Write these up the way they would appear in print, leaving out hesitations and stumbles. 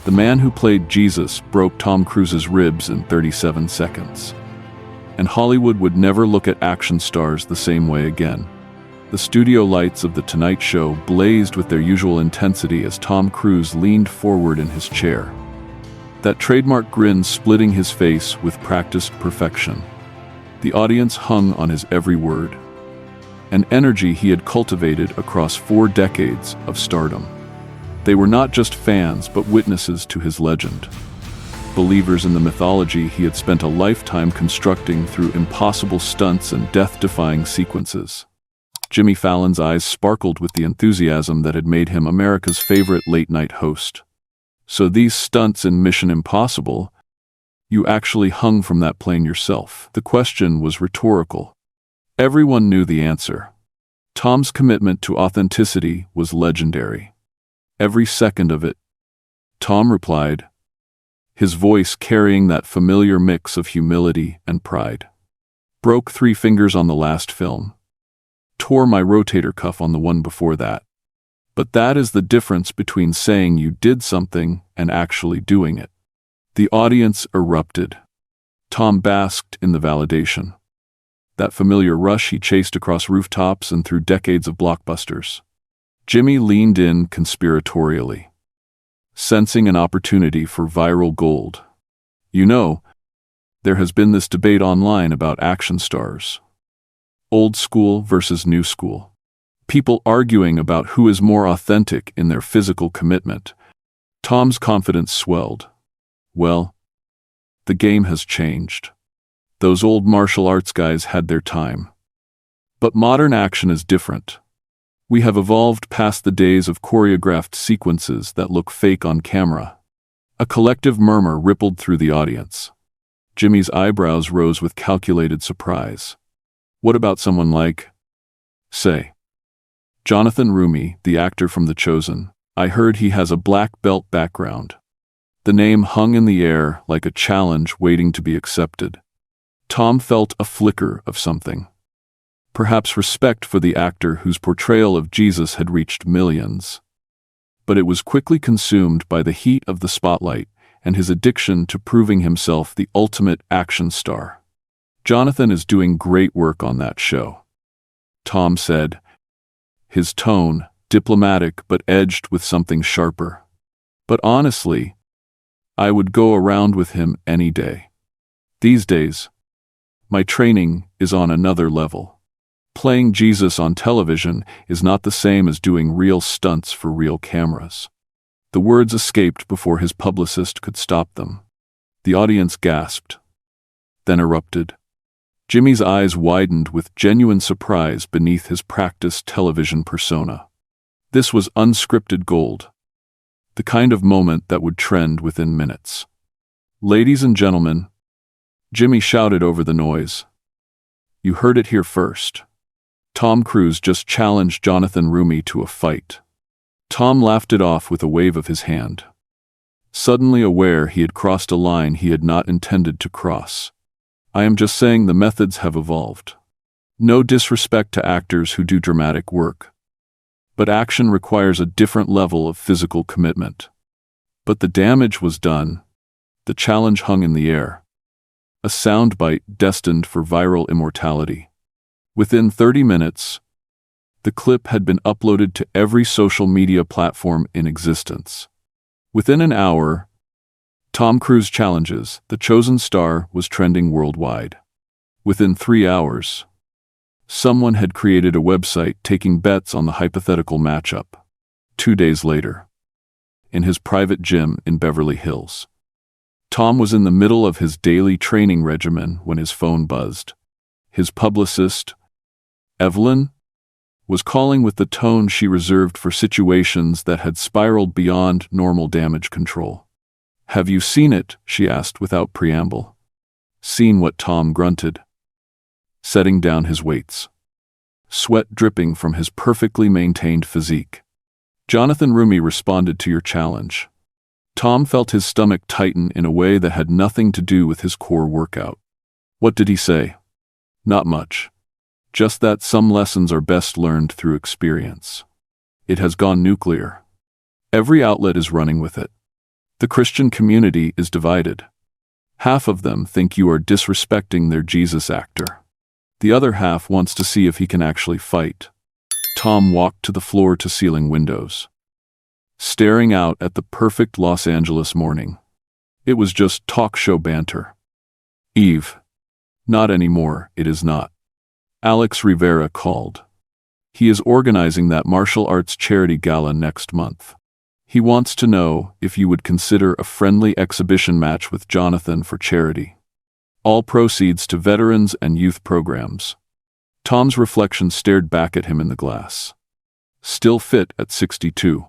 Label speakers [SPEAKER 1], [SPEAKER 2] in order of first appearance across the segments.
[SPEAKER 1] The man who played Jesus broke Tom Cruise's ribs in 37 seconds. And Hollywood would never look at action stars the same way again. The studio lights of The Tonight Show blazed with their usual intensity as Tom Cruise leaned forward in his chair, that trademark grin splitting his face with practiced perfection. The audience hung on his every word, an energy he had cultivated across 4 decades of stardom. They were not just fans, but witnesses to his legend. Believers in the mythology he had spent a lifetime constructing through impossible stunts and death-defying sequences. Jimmy Fallon's eyes sparkled with the enthusiasm that had made him America's favorite late-night host. So these stunts in Mission Impossible, you actually hung from that plane yourself? The question was rhetorical. Everyone knew the answer. Tom's commitment to authenticity was legendary. Every second of it. Tom replied, his voice carrying that familiar mix of humility and pride. Broke 3 fingers on the last film. Tore my rotator cuff on the one before that. But that is the difference between saying you did something and actually doing it. The audience erupted. Tom basked in the validation. That familiar rush he chased across rooftops and through decades of blockbusters. Jimmy leaned in conspiratorially, sensing an opportunity for viral gold. You know, there has been this debate online about action stars. Old school versus new school. People arguing about who is more authentic in their physical commitment. Tom's confidence swelled. Well, the game has changed. Those old martial arts guys had their time. But modern action is different. We have evolved past the days of choreographed sequences that look fake on camera. A collective murmur rippled through the audience. Jimmy's eyebrows rose with calculated surprise. What about someone like, say, Jonathan Roumie, the actor from The Chosen? I heard he has a black belt background. The name hung in the air like a challenge waiting to be accepted. Tom felt a flicker of something. Perhaps respect for the actor whose portrayal of Jesus had reached millions. But it was quickly consumed by the heat of the spotlight and his addiction to proving himself the ultimate action star. Jonathan is doing great work on that show, Tom said, his tone diplomatic but edged with something sharper. But honestly, I would go around with him any day. These days, my training is on another level. Playing Jesus on television is not the same as doing real stunts for real cameras. The words escaped before his publicist could stop them. The audience gasped, then erupted. Jimmy's eyes widened with genuine surprise beneath his practiced television persona. This was unscripted gold, the kind of moment that would trend within minutes. Ladies and gentlemen, Jimmy shouted over the noise. You heard it here first. Tom Cruise just challenged Jonathan Roumie to a fight. Tom laughed it off with a wave of his hand, suddenly aware he had crossed a line he had not intended to cross. I am just saying the methods have evolved. No disrespect to actors who do dramatic work. But action requires a different level of physical commitment. But the damage was done. The challenge hung in the air. A soundbite destined for viral immortality. Within 30 minutes, the clip had been uploaded to every social media platform in existence. Within an hour, Tom Cruise challenges, The Chosen Star, was trending worldwide. Within 3 hours, someone had created a website taking bets on the hypothetical matchup. 2 days later, in his private gym in Beverly Hills, Tom was in the middle of his daily training regimen when his phone buzzed. His publicist, Evelyn, was calling with the tone she reserved for situations that had spiraled beyond normal damage control. Have you seen it? She asked without preamble. Seen what? Tom grunted, setting down his weights, sweat dripping from his perfectly maintained physique. Jonathan Roumie responded to your challenge. Tom felt his stomach tighten in a way that had nothing to do with his core workout. What did he say? Not much. Just that some lessons are best learned through experience. It has gone nuclear. Every outlet is running with it. The Christian community is divided. Half of them think you are disrespecting their Jesus actor. The other half wants to see if he can actually fight. Tom walked to the floor-to-ceiling windows, staring out at the perfect Los Angeles morning. It was just talk show banter. Eve. Not anymore, it is not. Alex Rivera called. He is organizing that martial arts charity gala next month. He wants to know if you would consider a friendly exhibition match with Jonathan for charity. All proceeds to veterans and youth programs. Tom's reflection stared back at him in the glass. Still fit at 62.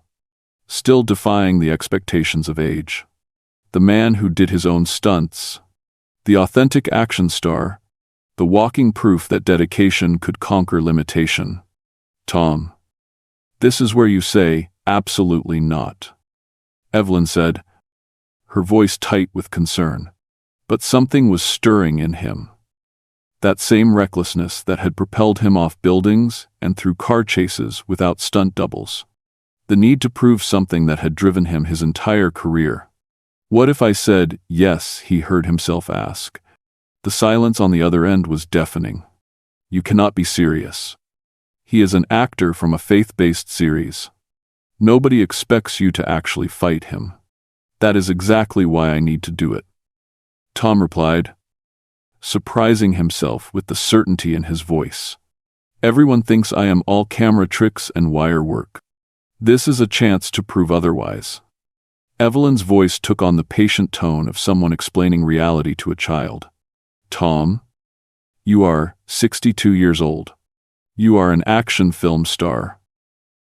[SPEAKER 1] Still defying the expectations of age. The man who did his own stunts. The authentic action star. The walking proof that dedication could conquer limitation. Tom. This is where you say, absolutely not. Evelyn said, her voice tight with concern. But something was stirring in him. That same recklessness that had propelled him off buildings and through car chases without stunt doubles. The need to prove something that had driven him his entire career. What if I said yes, he heard himself ask. The silence on the other end was deafening. You cannot be serious. He is an actor from a faith-based series. Nobody expects you to actually fight him. That is exactly why I need to do it. Tom replied, surprising himself with the certainty in his voice. Everyone thinks I am all camera tricks and wire work. This is a chance to prove otherwise. Evelyn's voice took on the patient tone of someone explaining reality to a child. Tom, you are 62 years old. You are an action film star,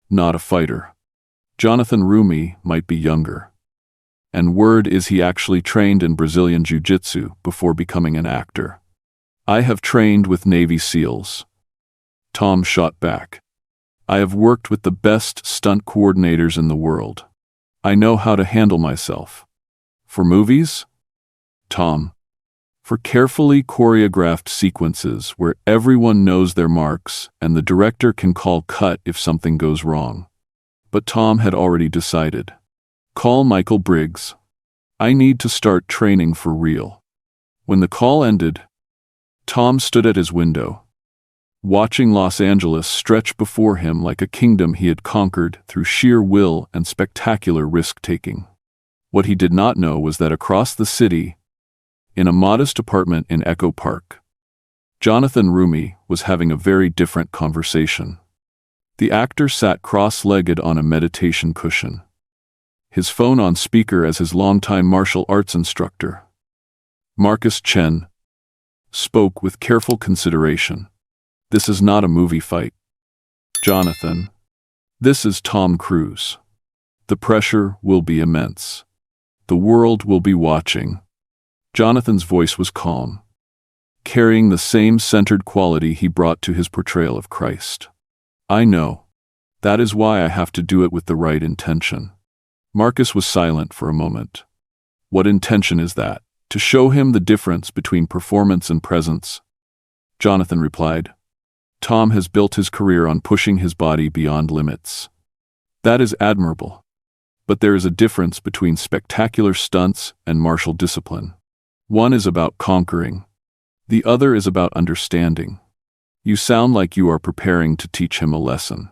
[SPEAKER 1] not a fighter. Jonathan Roumie might be younger. And word is he actually trained in Brazilian jiu-jitsu before becoming an actor. I have trained with Navy SEALs. Tom shot back. I have worked with the best stunt coordinators in the world. I know how to handle myself. For movies? Tom. For carefully choreographed sequences where everyone knows their marks and the director can call cut if something goes wrong. But Tom had already decided. Call Michael Briggs. I need to start training for real. When the call ended, Tom stood at his window, watching Los Angeles stretch before him like a kingdom he had conquered through sheer will and spectacular risk-taking. What he did not know was that across the city, in a modest apartment in Echo Park, Jonathan Roumie was having a very different conversation. The actor sat cross-legged on a meditation cushion, his phone on speaker as his longtime martial arts instructor, Marcus Chen, spoke with careful consideration. This is not a movie fight. Jonathan, this is Tom Cruise. The pressure will be immense. The world will be watching. Jonathan's voice was calm, carrying the same centered quality he brought to his portrayal of Christ. I know. That is why I have to do it with the right intention. Marcus was silent for a moment. What intention is that? To show him the difference between performance and presence. Jonathan replied. Tom has built his career on pushing his body beyond limits. That is admirable. But there is a difference between spectacular stunts and martial discipline. One is about conquering. The other is about understanding. You sound like you are preparing to teach him a lesson.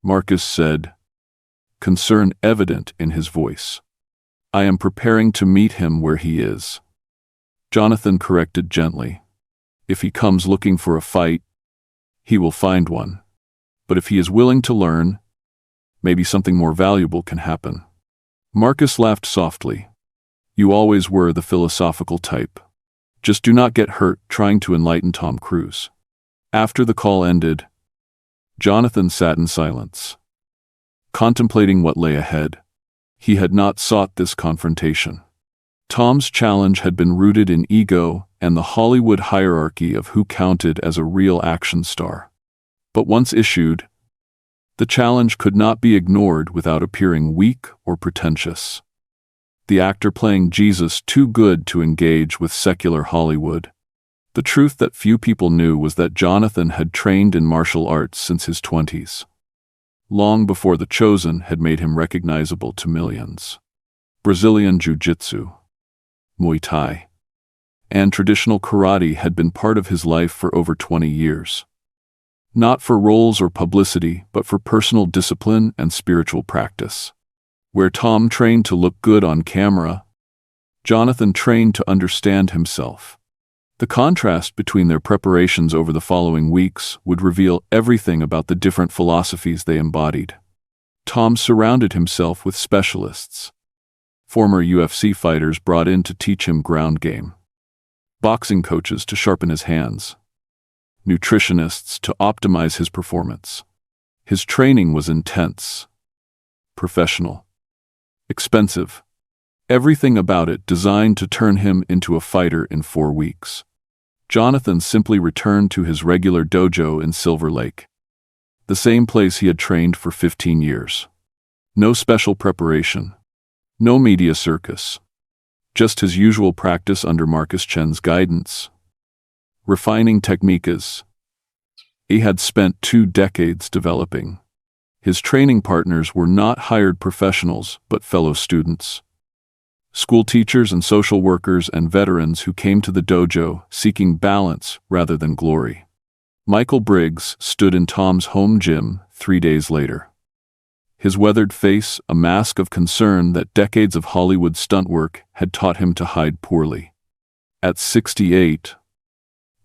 [SPEAKER 1] Marcus said, concern evident in his voice. I am preparing to meet him where he is. Jonathan corrected gently. If he comes looking for a fight, he will find one. But if he is willing to learn, maybe something more valuable can happen. Marcus laughed softly. You always were the philosophical type. Just do not get hurt trying to enlighten Tom Cruise. After the call ended, Jonathan sat in silence, contemplating what lay ahead. He had not sought this confrontation. Tom's challenge had been rooted in ego and the Hollywood hierarchy of who counted as a real action star. But once issued, the challenge could not be ignored without appearing weak or pretentious. The actor playing Jesus too good to engage with secular Hollywood. The truth that few people knew was that Jonathan had trained in martial arts since his 20s, long before The Chosen had made him recognizable to millions. Brazilian jiu-jitsu, Muay Thai, and traditional karate had been part of his life for over 20 years. Not for roles or publicity, but for personal discipline and spiritual practice. Where Tom trained to look good on camera, Jonathan trained to understand himself. The contrast between their preparations over the following weeks would reveal everything about the different philosophies they embodied. Tom surrounded himself with specialists. Former UFC fighters brought in to teach him ground game. Boxing coaches to sharpen his hands. Nutritionists to optimize his performance. His training was intense, professional, expensive. Everything about it designed to turn him into a fighter in 4 weeks. Jonathan simply returned to his regular dojo in Silver Lake, the same place he had trained for 15 years. No special preparation, no media circus, just his usual practice under Marcus Chen's guidance. Refining techniques he had spent 2 decades developing. His training partners were not hired professionals, but fellow students. School teachers and social workers and veterans who came to the dojo seeking balance rather than glory. Michael Briggs stood in Tom's home gym 3 days later. His weathered face a mask of concern that decades of Hollywood stunt work had taught him to hide poorly. At 68,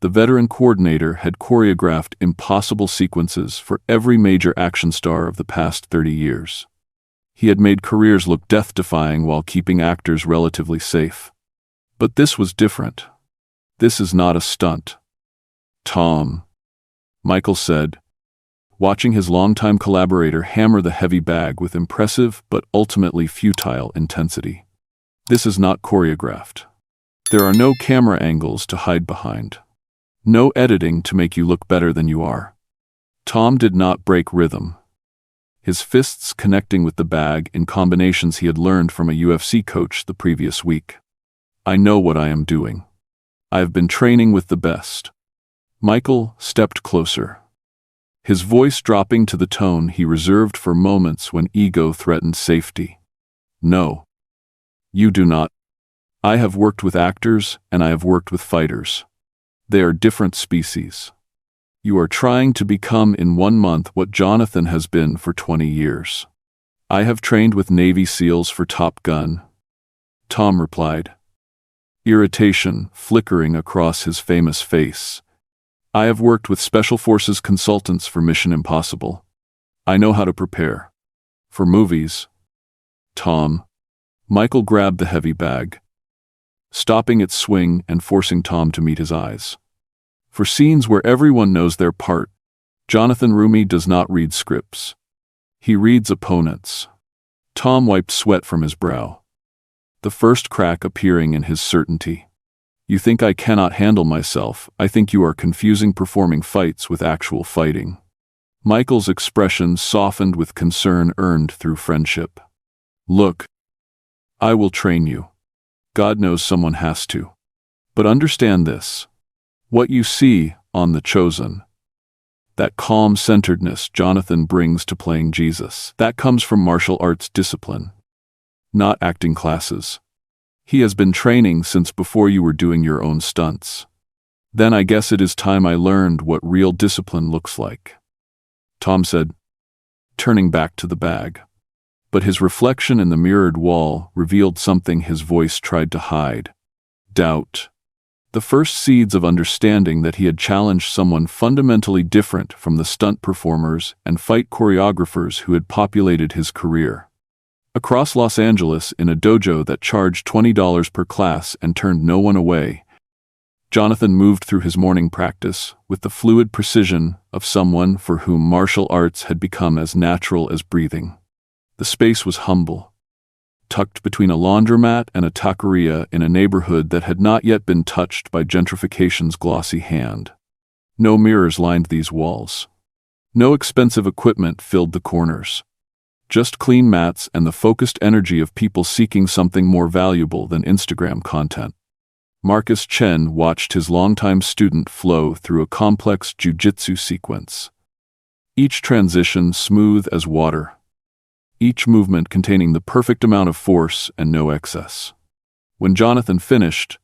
[SPEAKER 1] the veteran coordinator had choreographed impossible sequences for every major action star of the past 30 years. He had made careers look death-defying while keeping actors relatively safe. But this was different. This is not a stunt, Tom, Michael said, watching his longtime collaborator hammer the heavy bag with impressive but ultimately futile intensity. This is not choreographed. There are no camera angles to hide behind. No editing to make you look better than you are. Tom did not break rhythm. His fists connecting with the bag in combinations he had learned from a UFC coach the previous week. I know what I am doing. I have been training with the best. Michael stepped closer, his voice dropping to the tone he reserved for moments when ego threatened safety. No. You do not. I have worked with actors and I have worked with fighters. They are different species. You are trying to become in 1 month what Jonathan has been for 20 years. I have trained with Navy SEALs for Top Gun, Tom replied, irritation flickering across his famous face. I have worked with Special Forces consultants for Mission Impossible. I know how to prepare. For movies, Tom. Michael grabbed the heavy bag, stopping its swing and forcing Tom to meet his eyes. For scenes where everyone knows their part, Jonathan Roumie does not read scripts. He reads opponents. Tom wiped sweat from his brow, the first crack appearing in his certainty. You think I cannot handle myself. I think you are confusing performing fights with actual fighting. Michael's expression softened with concern earned through friendship. Look, I will train you. God knows someone has to. But understand this. What you see on The Chosen, that calm centeredness Jonathan brings to playing Jesus, that comes from martial arts discipline, not acting classes. He has been training since before you were doing your own stunts. Then I guess it is time I learned what real discipline looks like, Tom said, turning back to the bag. But his reflection in the mirrored wall revealed something his voice tried to hide. Doubt. The first seeds of understanding that he had challenged someone fundamentally different from the stunt performers and fight choreographers who had populated his career. Across Los Angeles, in a dojo that charged $20 per class and turned no one away, Jonathan moved through his morning practice with the fluid precision of someone for whom martial arts had become as natural as breathing. The space was humble, tucked between a laundromat and a taqueria in a neighborhood that had not yet been touched by gentrification's glossy hand. No mirrors lined these walls. No expensive equipment filled the corners. Just clean mats and the focused energy of people seeking something more valuable than Instagram content. Marcus Chen watched his longtime student flow through a complex jiu-jitsu sequence. Each transition smooth as water, each movement containing the perfect amount of force and no excess. When Jonathan finished,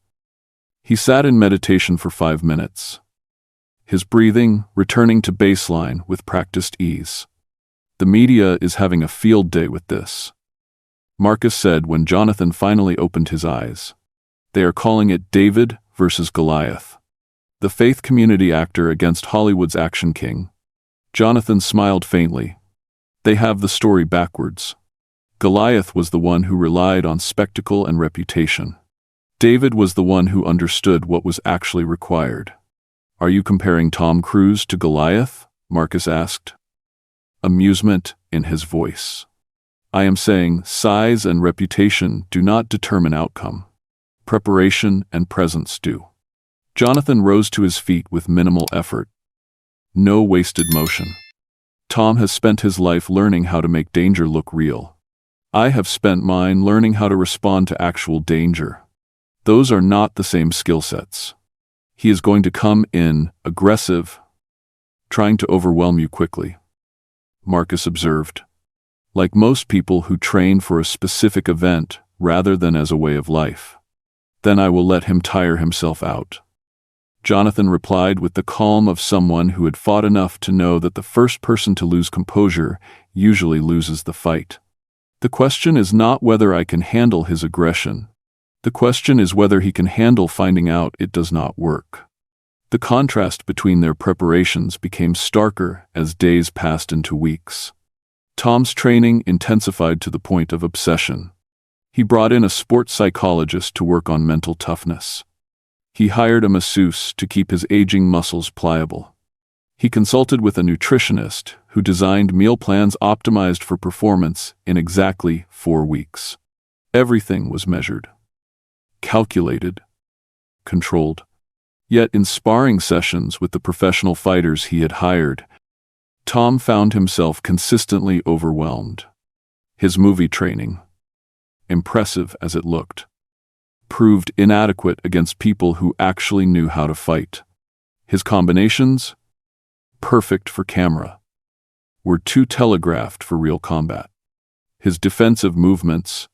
[SPEAKER 1] he sat in meditation for 5 minutes, his breathing returning to baseline with practiced ease. "The media is having a field day with this," Marcus said when Jonathan finally opened his eyes. "They are calling it David versus Goliath. The faith community actor against Hollywood's action king." Jonathan smiled faintly. "They have the story backwards. Goliath was the one who relied on spectacle and reputation. David was the one who understood what was actually required." "Are you comparing Tom Cruise to Goliath?" Marcus asked, amusement in his voice. "I am saying size and reputation do not determine outcome. Preparation and presence do." Jonathan rose to his feet with minimal effort. No wasted motion. "Tom has spent his life learning how to make danger look real. I have spent mine learning how to respond to actual danger. Those are not the same skill sets. He is going to come in aggressive, trying to overwhelm you quickly," Marcus observed. "Like most people who train for a specific event rather than as a way of life. Then I will let him tire himself out." Jonathan replied with the calm of someone who had fought enough to know that the first person to lose composure usually loses the fight. "The question is not whether I can handle his aggression. The question is whether he can handle finding out it does not work." The contrast between their preparations became starker as days passed into weeks. Tom's training intensified to the point of obsession. He brought in a sports psychologist to work on mental toughness. He hired a masseuse to keep his aging muscles pliable. He consulted with a nutritionist who designed meal plans optimized for performance in exactly 4 weeks. Everything was measured, calculated, controlled. Yet in sparring sessions with the professional fighters he had hired, Tom found himself consistently overwhelmed. His movie training, impressive as it looked, proved inadequate against people who actually knew how to fight. His combinations, perfect for camera, were too telegraphed for real combat. His defensive movements,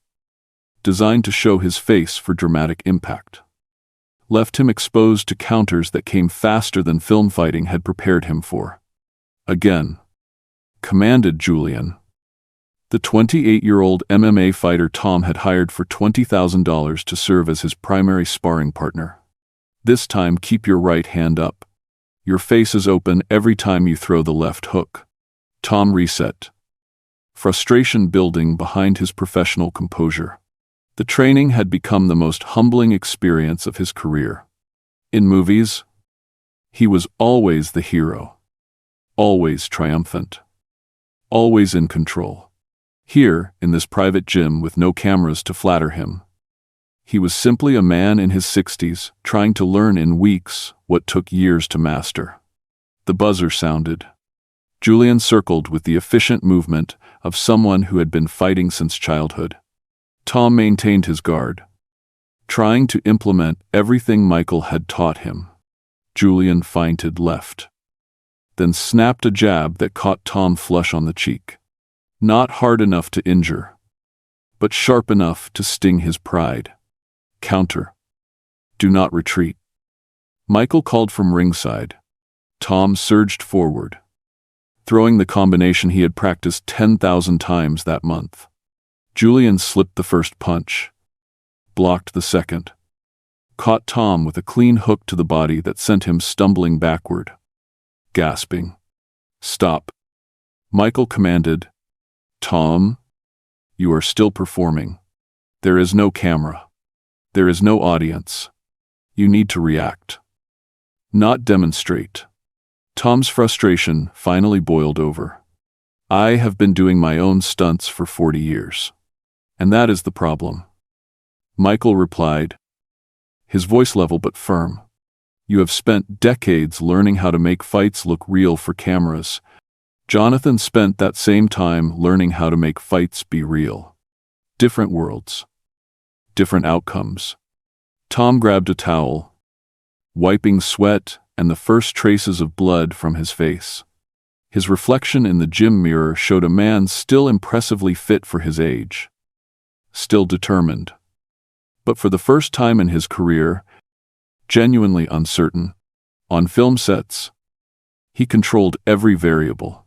[SPEAKER 1] designed to show his face for dramatic impact, left him exposed to counters that came faster than film fighting had prepared him for. "Again," commanded Julian, the 28-year-old MMA fighter Tom had hired for $20,000 to serve as his primary sparring partner. "This time keep your right hand up. Your face is open every time you throw the left hook." Tom reset, frustration building behind his professional composure. The training had become the most humbling experience of his career. In movies, he was always the hero, always triumphant, always in control. Here, in this private gym with no cameras to flatter him, he was simply a man in his 60s trying to learn in weeks what took years to master. The buzzer sounded. Julian circled with the efficient movement of someone who had been fighting since childhood. Tom maintained his guard, trying to implement everything Michael had taught him. Julian feinted left, then snapped a jab that caught Tom flush on the cheek. Not hard enough to injure, but sharp enough to sting his pride. "Counter. Do not retreat." Michael called from ringside. Tom surged forward, throwing the combination he had practiced 10,000 times that month. Julian slipped the first punch, blocked the second, caught Tom with a clean hook to the body that sent him stumbling backward. Gasping, "Stop," Michael commanded. "Tom, you are still performing. There is no camera. There is no audience. You need to react, not demonstrate." Tom's frustration finally boiled over. "I have been doing my own stunts for 40 years. And that is the problem," Michael replied, his voice level but firm. "You have spent decades learning how to make fights look real for cameras. Jonathan spent that same time learning how to make fights be real. Different worlds, different outcomes." Tom grabbed a towel, wiping sweat and the first traces of blood from his face. His reflection in the gym mirror showed a man still impressively fit for his age, still determined, but for the first time in his career, genuinely uncertain. On film sets, he controlled every variable.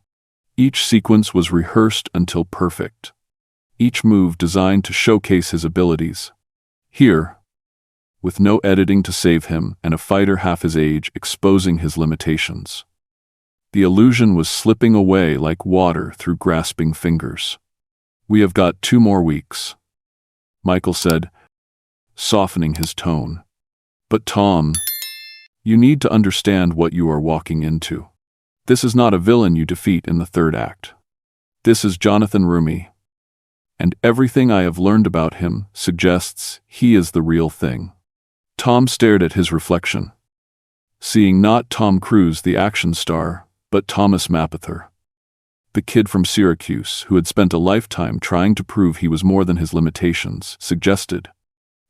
[SPEAKER 1] Each sequence was rehearsed until perfect, each move designed to showcase his abilities. Here, with no editing to save him and a fighter half his age exposing his limitations, the illusion was slipping away like water through grasping fingers. "We have got 2 more weeks," Michael said, softening his tone. "But Tom, you need to understand what you are walking into. This is not a villain you defeat in the 3rd act. This is Jonathan Roumie, and everything I have learned about him suggests he is the real thing." Tom stared at his reflection, seeing not Tom Cruise, the action star, but Thomas Mapother, the kid from Syracuse who had spent a lifetime trying to prove he was more than his limitations suggested.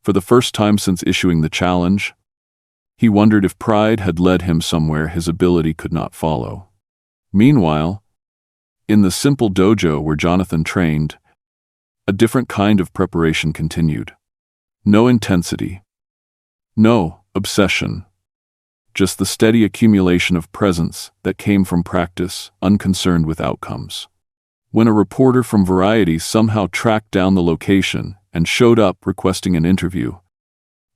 [SPEAKER 1] For the first time since issuing the challenge, he wondered if pride had led him somewhere his ability could not follow. Meanwhile, in the simple dojo where Jonathan trained, a different kind of preparation continued. No intensity, no obsession, just the steady accumulation of presence that came from practice, unconcerned with outcomes. When a reporter from Variety somehow tracked down the location and showed up requesting an interview,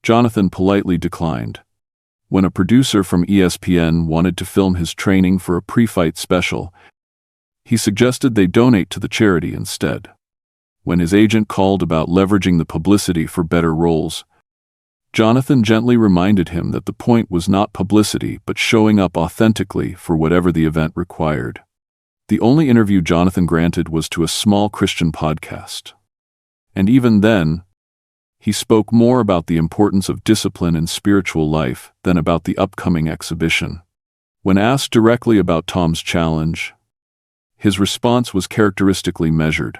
[SPEAKER 1] Jonathan politely declined. When a producer from ESPN wanted to film his training for a pre-fight special, he suggested they donate to the charity instead. When his agent called about leveraging the publicity for better roles, Jonathan gently reminded him that the point was not publicity but showing up authentically for whatever the event required. The only interview Jonathan granted was to a small Christian podcast. And even then, he spoke more about the importance of discipline in spiritual life than about the upcoming exhibition. When asked directly about Tom's challenge, his response was characteristically measured.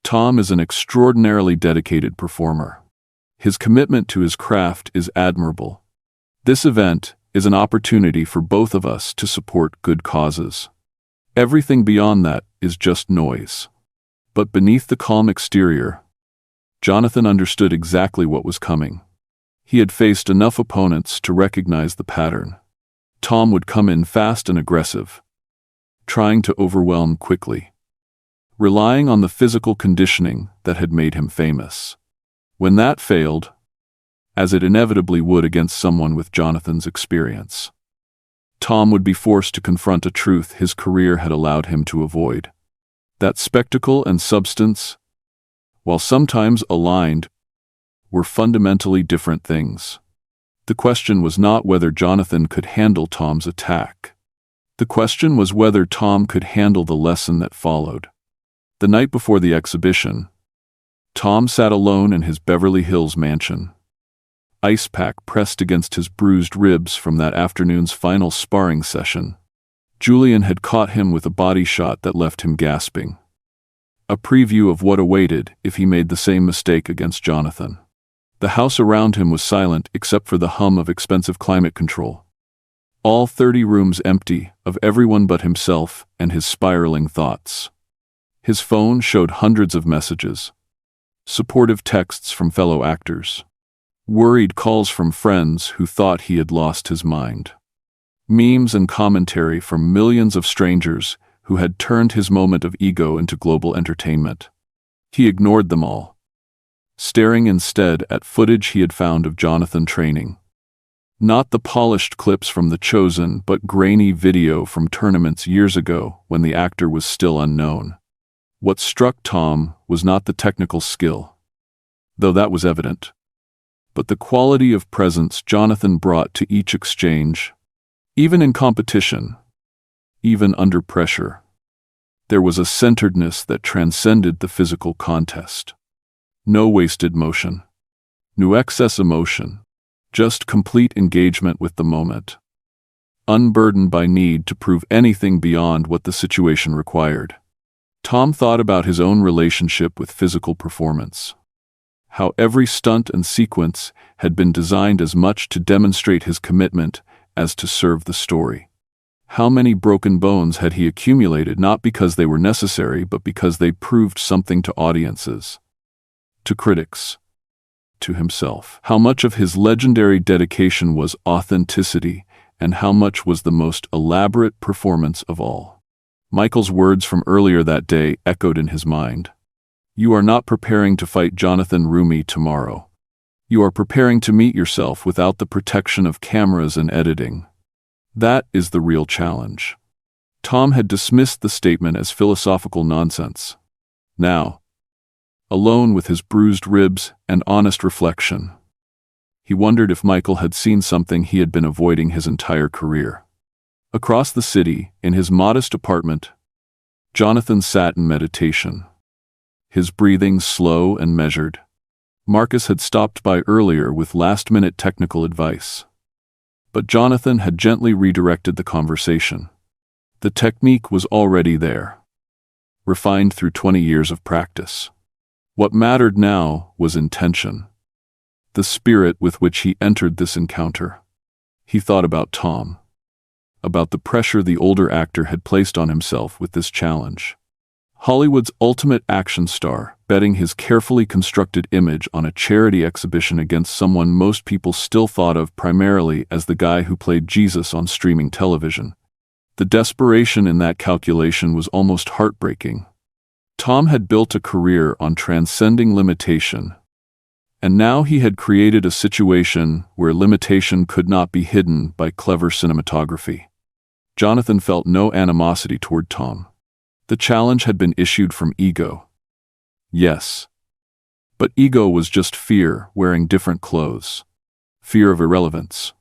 [SPEAKER 1] "Tom is an extraordinarily dedicated performer. His commitment to his craft is admirable. This event is an opportunity for both of us to support good causes. Everything beyond that is just noise." But beneath the calm exterior, Jonathan understood exactly what was coming. He had faced enough opponents to recognize the pattern. Tom would come in fast and aggressive, trying to overwhelm quickly, relying on the physical conditioning that had made him famous. When that failed, as it inevitably would against someone with Jonathan's experience, Tom would be forced to confront a truth his career had allowed him to avoid. That spectacle and substance, while sometimes aligned, were fundamentally different things. The question was not whether Jonathan could handle Tom's attack. The question was whether Tom could handle the lesson that followed. The night before the exhibition, Tom sat alone in his Beverly Hills mansion, ice pack pressed against his bruised ribs from that afternoon's final sparring session. Julian had caught him with a body shot that left him gasping, a preview of what awaited if he made the same mistake against Jonathan. The house around him was silent except for the hum of expensive climate control. All 30 rooms empty of everyone but himself and his spiraling thoughts. His phone showed hundreds of messages, supportive texts from fellow actors, worried calls from friends who thought he had lost his mind, memes and commentary from millions of strangers who had turned his moment of ego into global entertainment. He ignored them all, staring instead at footage he had found of Jonathan training. Not the polished clips from The Chosen, but grainy video from tournaments years ago when the actor was still unknown. What struck Tom was not the technical skill, though that was evident, but the quality of presence Jonathan brought to each exchange. Even in competition, even under pressure, there was a centeredness that transcended the physical contest. No wasted motion, no excess emotion, just complete engagement with the moment, unburdened by need to prove anything beyond what the situation required. Tom thought about his own relationship with physical performance, how every stunt and sequence had been designed as much to demonstrate his commitment as to serve the story, How many broken bones had he accumulated, not because they were necessary, but because they proved something to audiences, to critics, to himself? How much of his legendary dedication was authenticity, and how much was the most elaborate performance of all? Michael's words from earlier that day echoed in his mind. You are not preparing to fight Jonathan Roumie tomorrow. You are preparing to meet yourself without the protection of cameras and editing. That is the real challenge. Tom had dismissed the statement as philosophical nonsense. Now, alone with his bruised ribs and honest reflection, he wondered if Michael had seen something he had been avoiding his entire career. Across the city, in his modest apartment, Jonathan sat in meditation, his breathing slow and measured. Marcus had stopped by earlier with last-minute technical advice. But Jonathan had gently redirected the conversation. The technique was already there, refined through 20 years of practice. What mattered now was intention, the spirit with which he entered this encounter. He thought about Tom, about the pressure the older actor had placed on himself with this challenge. Hollywood's ultimate action star, betting his carefully constructed image on a charity exhibition against someone most people still thought of primarily as the guy who played Jesus on streaming television. The desperation in that calculation was almost heartbreaking. Tom had built a career on transcending limitation, and now he had created a situation where limitation could not be hidden by clever cinematography. Jonathan felt no animosity toward Tom. The challenge had been issued from ego. Yes. But ego was just fear wearing different clothes. Fear of irrelevance.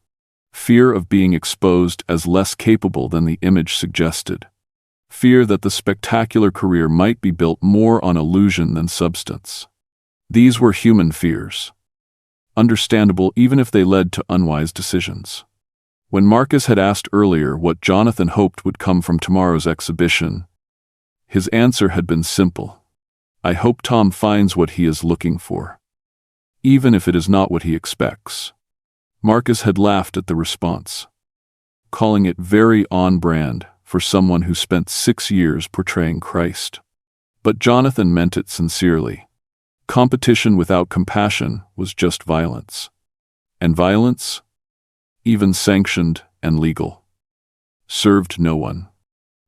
[SPEAKER 1] Fear of being exposed as less capable than the image suggested. Fear that the spectacular career might be built more on illusion than substance. These were human fears, understandable even if they led to unwise decisions. When Marcus had asked earlier what Jonathan hoped would come from tomorrow's exhibition, his answer had been simple. I hope Tom finds what he is looking for, even if it is not what he expects. Marcus had laughed at the response, calling it very on-brand for someone who spent 6 years portraying Christ. But Jonathan meant it sincerely. Competition without compassion was just violence. And violence, even sanctioned and legal, served no one.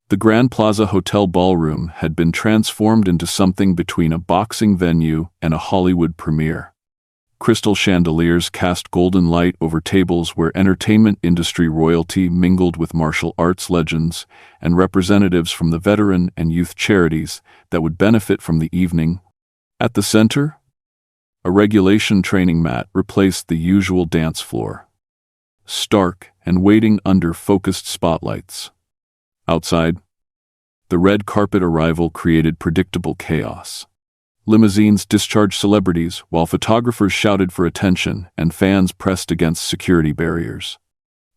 [SPEAKER 1] The Grand Plaza Hotel ballroom had been transformed into something between a boxing venue and a Hollywood premiere. Crystal chandeliers cast golden light over tables where entertainment industry royalty mingled with martial arts legends and representatives from the veteran and youth charities that would benefit from the evening. At the center, a regulation training mat replaced the usual dance floor, stark and waiting under focused spotlights. Outside, the red carpet arrival created predictable chaos. Limousines discharged celebrities while photographers shouted for attention and fans pressed against security barriers.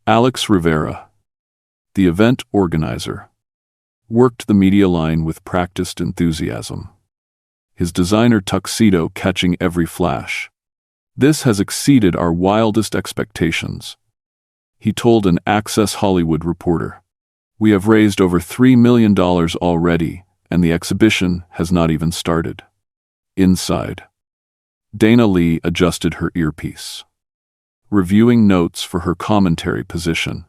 [SPEAKER 1] Alex Rivera, the event organizer, worked the media line with practiced enthusiasm, his designer tuxedo catching every flash. This has exceeded our wildest expectations, he told an Access Hollywood reporter. We have raised over $3 million already, and the exhibition has not even started. Inside, Dana Lee adjusted her earpiece, reviewing notes for her commentary position.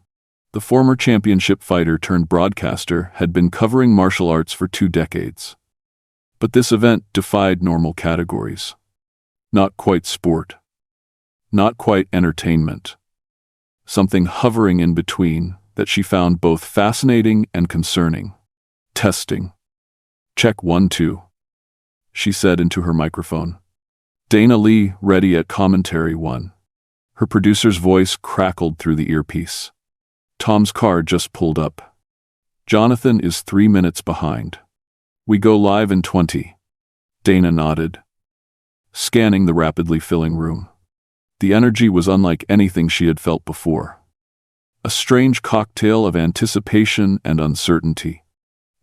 [SPEAKER 1] The former championship fighter turned broadcaster had been covering martial arts for 2 decades. But this event defied normal categories. Not quite sport. Not quite entertainment. Something hovering in between that she found both fascinating and concerning. Testing. Check 1 2. She said into her microphone. Dana Lee ready at commentary 1. Her producer's voice crackled through the earpiece. Tom's car just pulled up. Jonathan is 3 minutes behind. We go live in 20. Dana nodded, scanning the rapidly filling room. The energy was unlike anything she had felt before. A strange cocktail of anticipation and uncertainty.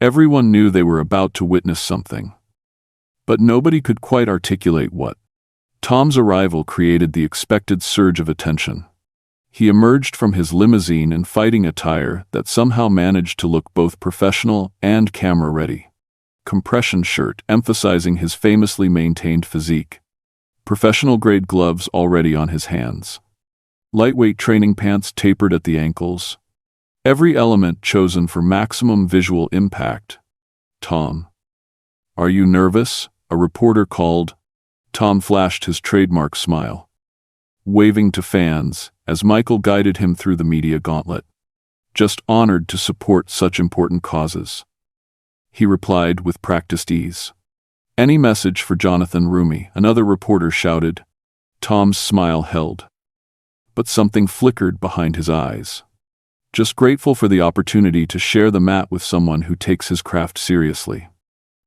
[SPEAKER 1] Everyone knew they were about to witness something, but nobody could quite articulate what. Tom's arrival created the expected surge of attention. He emerged from his limousine in fighting attire that somehow managed to look both professional and camera-ready. Compression shirt emphasizing his famously maintained physique. Professional-grade gloves already on his hands. Lightweight training pants tapered at the ankles. Every element chosen for maximum visual impact. "Tom. Are you nervous?" a reporter called. Tom flashed his trademark smile, waving to fans as Michael guided him through the media gauntlet. "Just honored to support such important causes," he replied with practiced ease. "Any message for Jonathan Roumie?" another reporter shouted. Tom's smile held, but something flickered behind his eyes. "Just grateful for the opportunity to share the mat with someone who takes his craft seriously."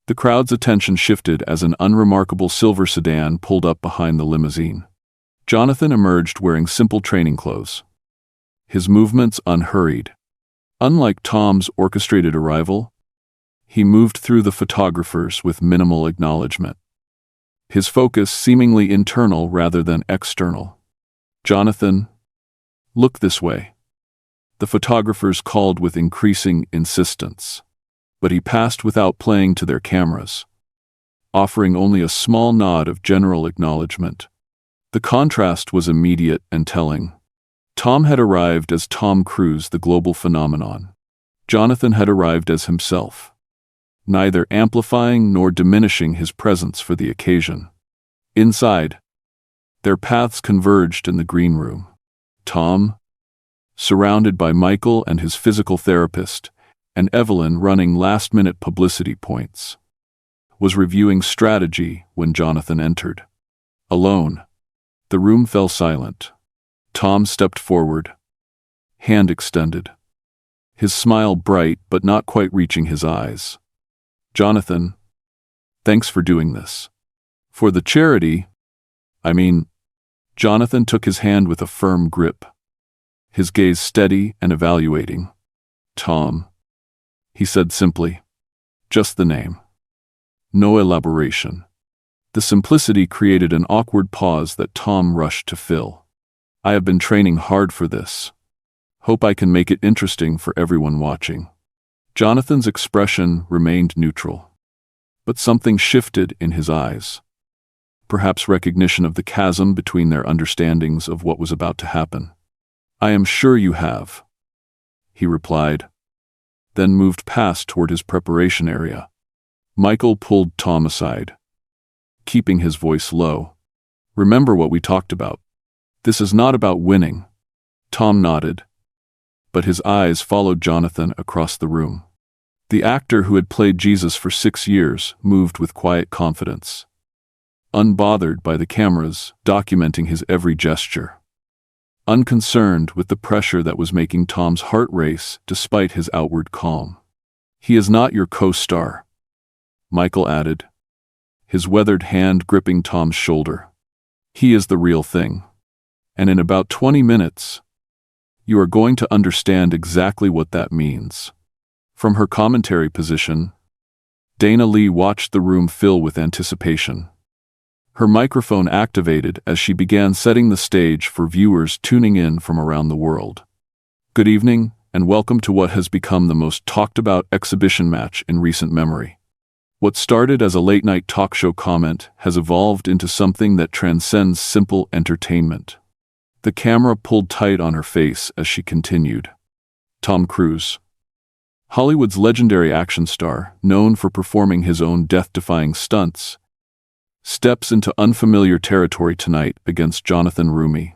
[SPEAKER 1] The crowd's attention shifted as an unremarkable silver sedan pulled up behind the limousine. Jonathan emerged wearing simple training clothes, his movements unhurried. Unlike Tom's orchestrated arrival, he moved through the photographers with minimal acknowledgement, his focus seemingly internal rather than external. "Jonathan, look this way," the photographers called with increasing insistence. But he passed without playing to their cameras, offering only a small nod of general acknowledgement. The contrast was immediate and telling. Tom had arrived as Tom Cruise, the global phenomenon. Jonathan had arrived as himself, neither amplifying nor diminishing his presence for the occasion. Inside, their paths converged in the green room. Tom, surrounded by Michael and his physical therapist, and Evelyn running last-minute publicity points, was reviewing strategy when Jonathan entered. Alone, the room fell silent. Tom stepped forward, hand extended, his smile bright but not quite reaching his eyes. "Jonathan, thanks for doing this. For the charity, I mean." Jonathan took his hand with a firm grip, his gaze steady and evaluating. "Tom," he said simply. Just the name. No elaboration. The simplicity created an awkward pause that Tom rushed to fill. "I have been training hard for this. Hope I can make it interesting for everyone watching." Jonathan's expression remained neutral, but something shifted in his eyes. Perhaps recognition of the chasm between their understandings of what was about to happen. "I am sure you have," he replied, then moved past toward his preparation area. Michael pulled Tom aside, keeping his voice low. "Remember what we talked about. This is not about winning." Tom nodded, but his eyes followed Jonathan across the room. The actor who had played Jesus for 6 years moved with quiet confidence, unbothered by the cameras documenting his every gesture, unconcerned with the pressure that was making Tom's heart race despite his outward calm. "He is not your co-star," Michael added, his weathered hand gripping Tom's shoulder. "He is the real thing. And in about 20 minutes, you are going to understand exactly what that means." From her commentary position, Dana Lee watched the room fill with anticipation. Her microphone activated as she began setting the stage for viewers tuning in from around the world. "Good evening, and welcome to what has become the most talked-about exhibition match in recent memory. What started as a late-night talk show comment has evolved into something that transcends simple entertainment." The camera pulled tight on her face as she continued. "Tom Cruise, Hollywood's legendary action star, known for performing his own death-defying stunts, steps into unfamiliar territory tonight against Jonathan Roumie,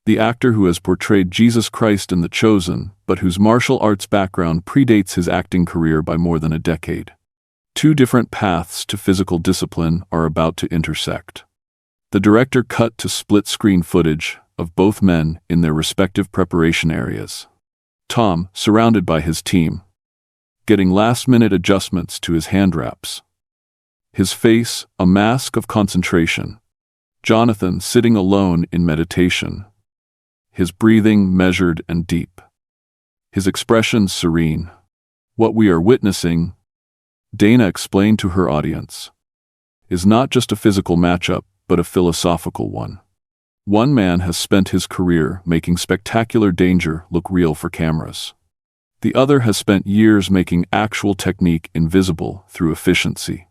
[SPEAKER 1] the actor who has portrayed Jesus Christ in The Chosen, but whose martial arts background predates his acting career by more than a decade. Two different paths to physical discipline are about to intersect." The director cut to split-screen footage of both men in their respective preparation areas. Tom, surrounded by his team, getting last-minute adjustments to his hand wraps, his face a mask of concentration. Jonathan sitting alone in meditation, his breathing measured and deep, his expression serene. "What we are witnessing," Dana explained to her audience, "is not just a physical matchup, but a philosophical one. One man has spent his career making spectacular danger look real for cameras. The other has spent years making actual technique invisible through efficiency.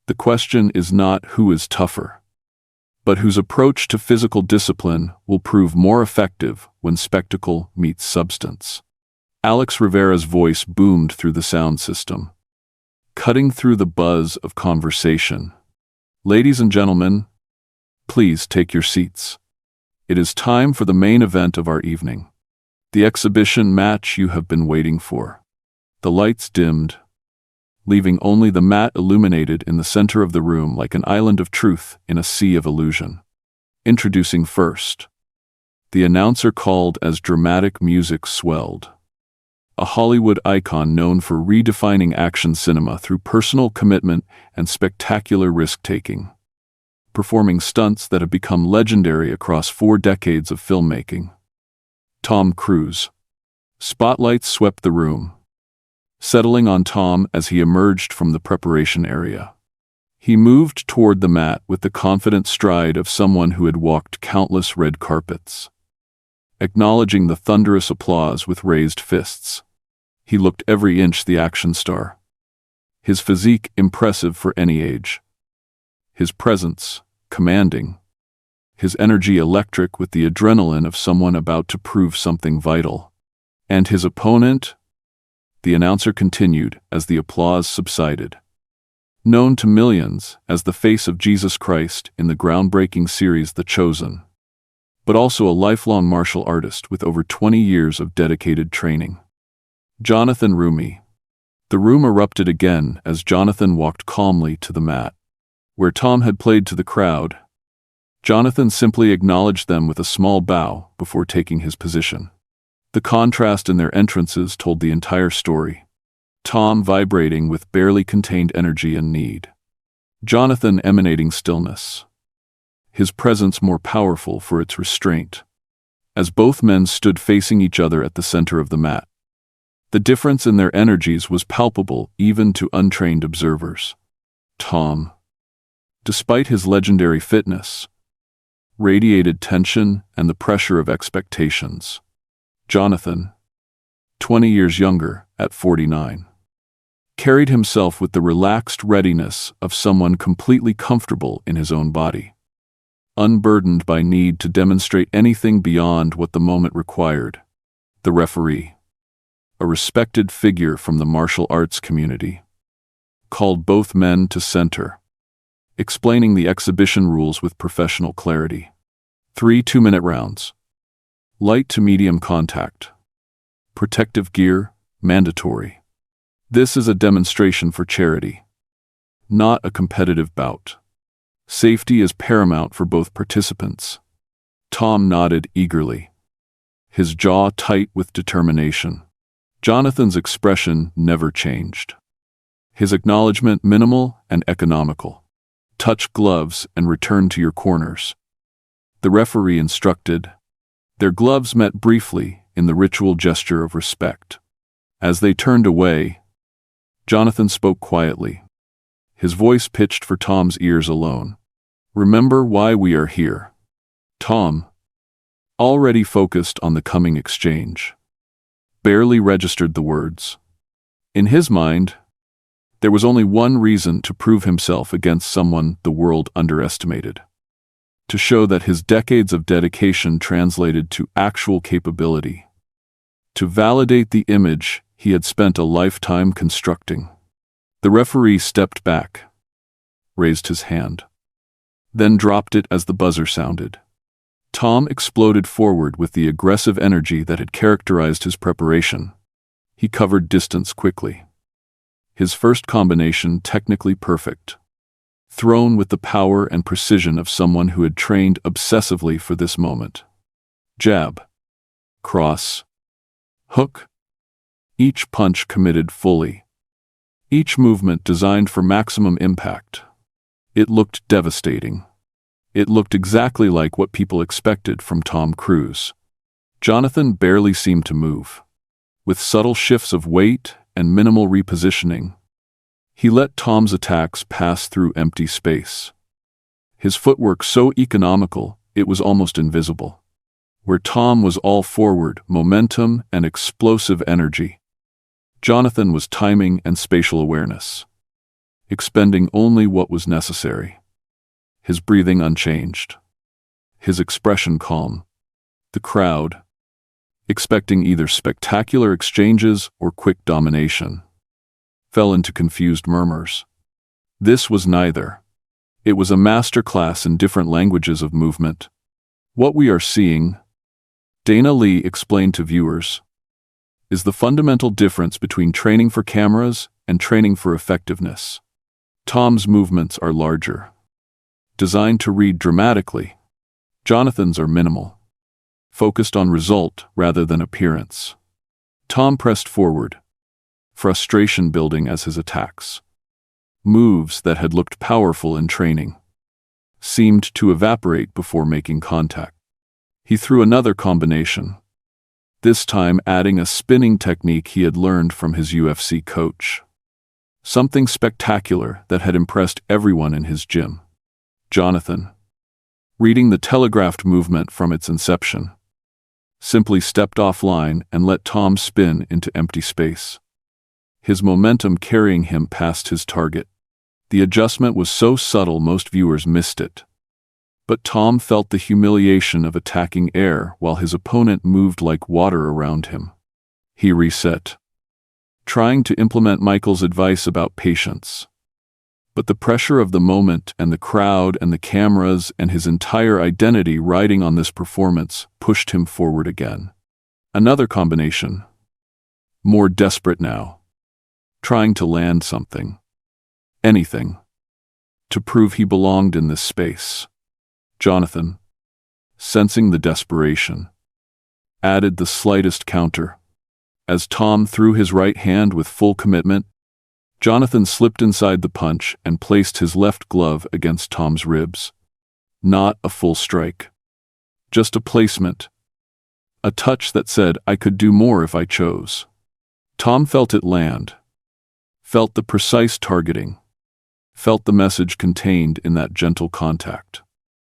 [SPEAKER 1] The question is not who is tougher, but whose approach to physical discipline will prove more effective when spectacle meets substance. Alex Rivera's voice boomed through the sound system, cutting through the buzz of conversation. Ladies and gentlemen, please take your seats. It is time for the main event of our evening. The exhibition match you have been waiting for. The lights dimmed, leaving only the mat illuminated in the center of the room like an island of truth in a sea of illusion. Introducing first. The announcer called as dramatic music swelled. A Hollywood icon known for redefining action cinema through personal commitment and spectacular risk-taking. Performing stunts that have become legendary across 4 decades of filmmaking. Tom Cruise. Spotlights swept the room, settling on Tom as he emerged from the preparation area. He moved toward the mat with the confident stride of someone who had walked countless red carpets. Acknowledging the thunderous applause with raised fists. He looked every inch the action star. His physique impressive for any age. His presence commanding. His energy electric with the adrenaline of someone about to prove something vital. And his opponent? The announcer continued as the applause subsided. Known to millions as the face of Jesus Christ in the groundbreaking series The Chosen, but also a lifelong martial artist with over 20 years of dedicated training. Jonathan Roumie. The room erupted again as Jonathan walked calmly to the mat. Where Tom had played to the crowd, Jonathan simply acknowledged them with a small bow before taking his position. The contrast in their entrances told the entire story. Tom vibrating with barely contained energy and need. Jonathan emanating stillness. His presence more powerful for its restraint. As both men stood facing each other at the center of the mat. The difference in their energies was palpable even to untrained observers. Tom, despite his legendary fitness, radiated tension and the pressure of expectations. Jonathan, 20 years younger, at 49, carried himself with the relaxed readiness of someone completely comfortable in his own body, unburdened by need to demonstrate anything beyond what the moment required. The referee, a respected figure from the martial arts community, called both men to center, explaining the exhibition rules with professional clarity. 3 2-minute rounds. Light to medium contact. Protective gear, mandatory. This is a demonstration for charity, not a competitive bout. Safety is paramount for both participants. Tom nodded eagerly, his jaw tight with determination. Jonathan's expression never changed. His acknowledgement minimal and economical. Touch gloves and return to your corners. The referee instructed. Their gloves met briefly in the ritual gesture of respect. As they turned away, Jonathan spoke quietly, his voice pitched for Tom's ears alone. Remember why we are here. Tom, already focused on the coming exchange, barely registered the words. In his mind, there was only one reason to prove himself against someone the world underestimated. To show that his decades of dedication translated to actual capability. To validate the image he had spent a lifetime constructing. The referee stepped back, raised his hand, then dropped it as the buzzer sounded. Tom exploded forward with the aggressive energy that had characterized his preparation. He covered distance quickly. His first combination technically perfect. Thrown with the power and precision of someone who had trained obsessively for this moment. Jab. Cross. Hook. Each punch committed fully. Each movement designed for maximum impact. It looked devastating. It looked exactly like what people expected from Tom Cruise. Jonathan barely seemed to move. With subtle shifts of weight and minimal repositioning, he let Tom's attacks pass through empty space. His footwork so economical It was almost invisible. Where Tom was all forward, momentum and explosive energy, Jonathan was timing and spatial awareness, expending only what was necessary. His breathing unchanged, his expression calm. The crowd, expecting either spectacular exchanges or quick domination, fell into confused murmurs. This was neither. It was a masterclass in different languages of movement. What we are seeing, Dana Lee explained to viewers, is the fundamental difference between training for cameras and training for effectiveness. Tom's movements are larger, designed to read dramatically. Jonathan's are minimal, focused on result rather than appearance. Tom pressed forward, frustration building as his attacks. Moves that had looked powerful in training seemed to evaporate before making contact. He threw another combination, this time adding a spinning technique he had learned from his UFC coach. Something spectacular that had impressed everyone in his gym. Jonathan, reading the telegraphed movement from its inception, simply stepped offline and let Tom spin into empty space, his momentum carrying him past his target. The adjustment was so subtle most viewers missed it. But Tom felt the humiliation of attacking air while his opponent moved like water around him. He reset, trying to implement Michael's advice about patience. But the pressure of the moment and the crowd and the cameras and his entire identity riding on this performance pushed him forward again. Another combination, more desperate now, trying to land something, anything, to prove he belonged in this space. Jonathan, sensing the desperation, added the slightest counter. As Tom threw his right hand with full commitment, Jonathan slipped inside the punch and placed his left glove against Tom's ribs. Not a full strike, just a placement, a touch that said, "I could do more if I chose." Tom felt it land, felt the precise targeting, felt the message contained in that gentle contact.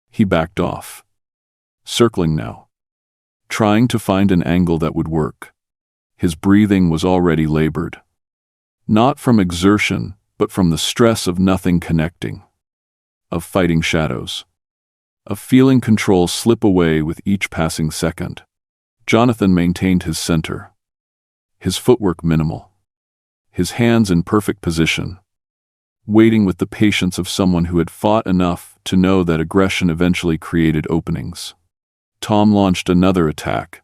[SPEAKER 1] He backed off, circling now, trying to find an angle that would work. His breathing was already labored, not from exertion, but from the stress of nothing connecting, of fighting shadows, of feeling control slip away with each passing second. Jonathan maintained his center, his footwork minimal, his hands in perfect position, waiting with the patience of someone who had fought enough to know that aggression eventually created openings. Tom launched another attack,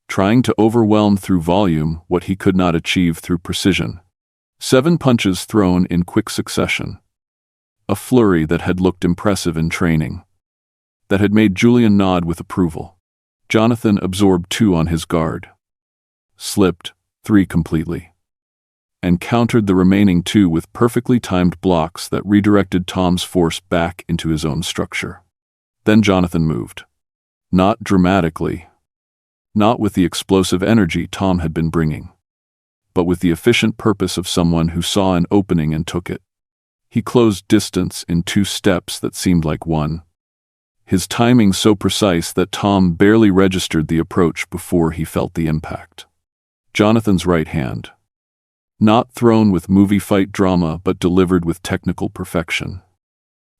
[SPEAKER 1] trying to overwhelm through volume what he could not achieve through precision. 7 punches thrown in quick succession, a flurry that had looked impressive in training, that had made Julian nod with approval. Jonathan absorbed 2 on his guard, slipped 3 completely, and countered the remaining 2 with perfectly timed blocks that redirected Tom's force back into his own structure. Then Jonathan moved. Not dramatically, not with the explosive energy Tom had been bringing, but with the efficient purpose of someone who saw an opening and took it. He closed distance in 2 steps that seemed like one, his timing so precise that Tom barely registered the approach before he felt the impact. Jonathan's right hand, not thrown with movie fight drama but delivered with technical perfection,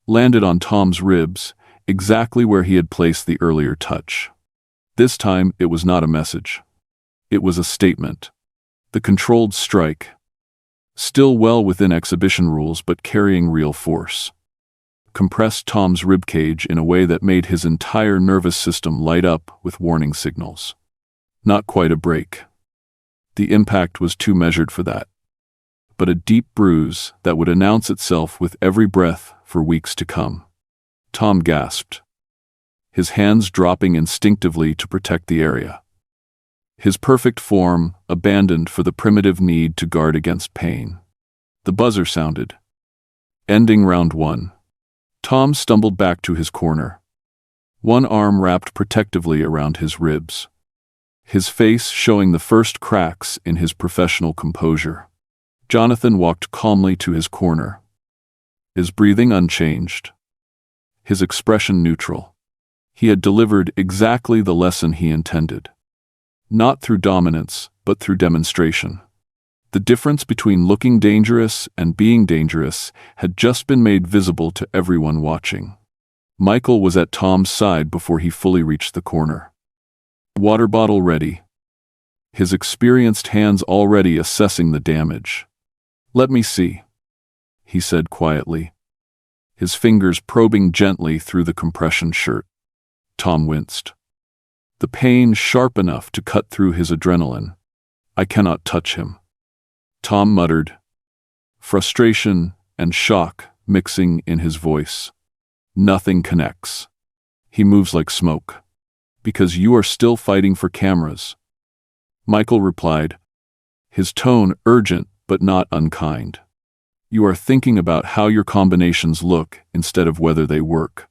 [SPEAKER 1] landed on Tom's ribs, exactly where he had placed the earlier touch. This time it was not a message. It was a statement. The controlled strike, still well within exhibition rules but carrying real force, compressed Tom's ribcage in a way that made his entire nervous system light up with warning signals. Not quite a break. The impact was too measured for that, but a deep bruise that would announce itself with every breath for weeks to come. Tom gasped, his hands dropping instinctively to protect the area. His perfect form abandoned for the primitive need to guard against pain. The buzzer sounded, ending round 1. Tom stumbled back to his corner, one arm wrapped protectively around his ribs, his face showing the first cracks in his professional composure. Jonathan walked calmly to his corner, his breathing unchanged, his expression neutral. He had delivered exactly the lesson he intended. Not through dominance, but through demonstration. The difference between looking dangerous and being dangerous had just been made visible to everyone watching. Michael was at Tom's side before he fully reached the corner. Water bottle ready. His experienced hands already assessing the damage. "Let me see," he said quietly, his fingers probing gently through the compression shirt. Tom winced. The pain sharp enough to cut through his adrenaline. "I cannot touch him," Tom muttered, frustration and shock mixing in his voice. "Nothing connects. He moves like smoke. Because you are still fighting for cameras," Michael replied, his tone urgent but not unkind. "You are thinking about how your combinations look instead of whether they work."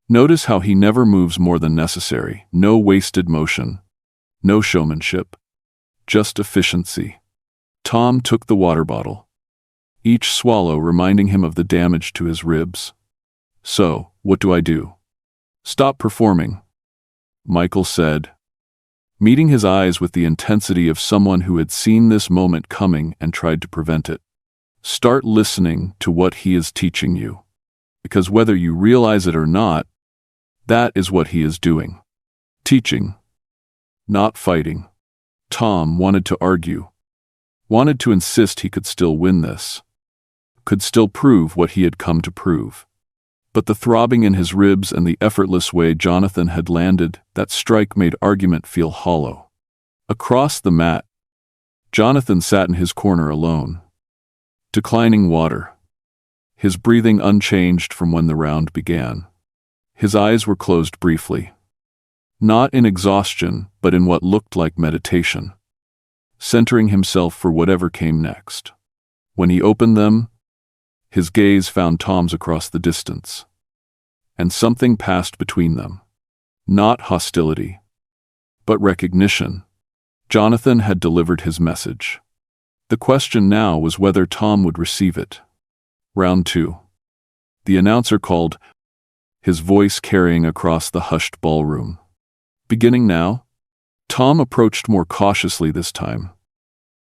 [SPEAKER 1] Notice how he never moves more than necessary. No wasted motion. No showmanship. Just efficiency. Tom took the water bottle, each swallow reminding him of the damage to his ribs. "So, what do I do?" "Stop performing," Michael said, meeting his eyes with the intensity of someone who had seen this moment coming and tried to prevent it. "Start listening to what he is teaching you. Because whether you realize it or not, that is what he is doing. Teaching. Not fighting." Tom wanted to argue. Wanted to insist he could still win this. Could still prove what he had come to prove. But the throbbing in his ribs and the effortless way Jonathan had landed that strike made argument feel hollow. Across the mat, Jonathan sat in his corner alone. Declining water. His breathing unchanged from when the round began. His eyes were closed briefly. Not in exhaustion, but in what looked like meditation. Centering himself for whatever came next. When he opened them, his gaze found Tom's across the distance. And something passed between them. Not hostility, but recognition. Jonathan had delivered his message. The question now was whether Tom would receive it. Round 2. The announcer called, his voice carrying across the hushed ballroom. "Beginning now?" Tom approached more cautiously this time.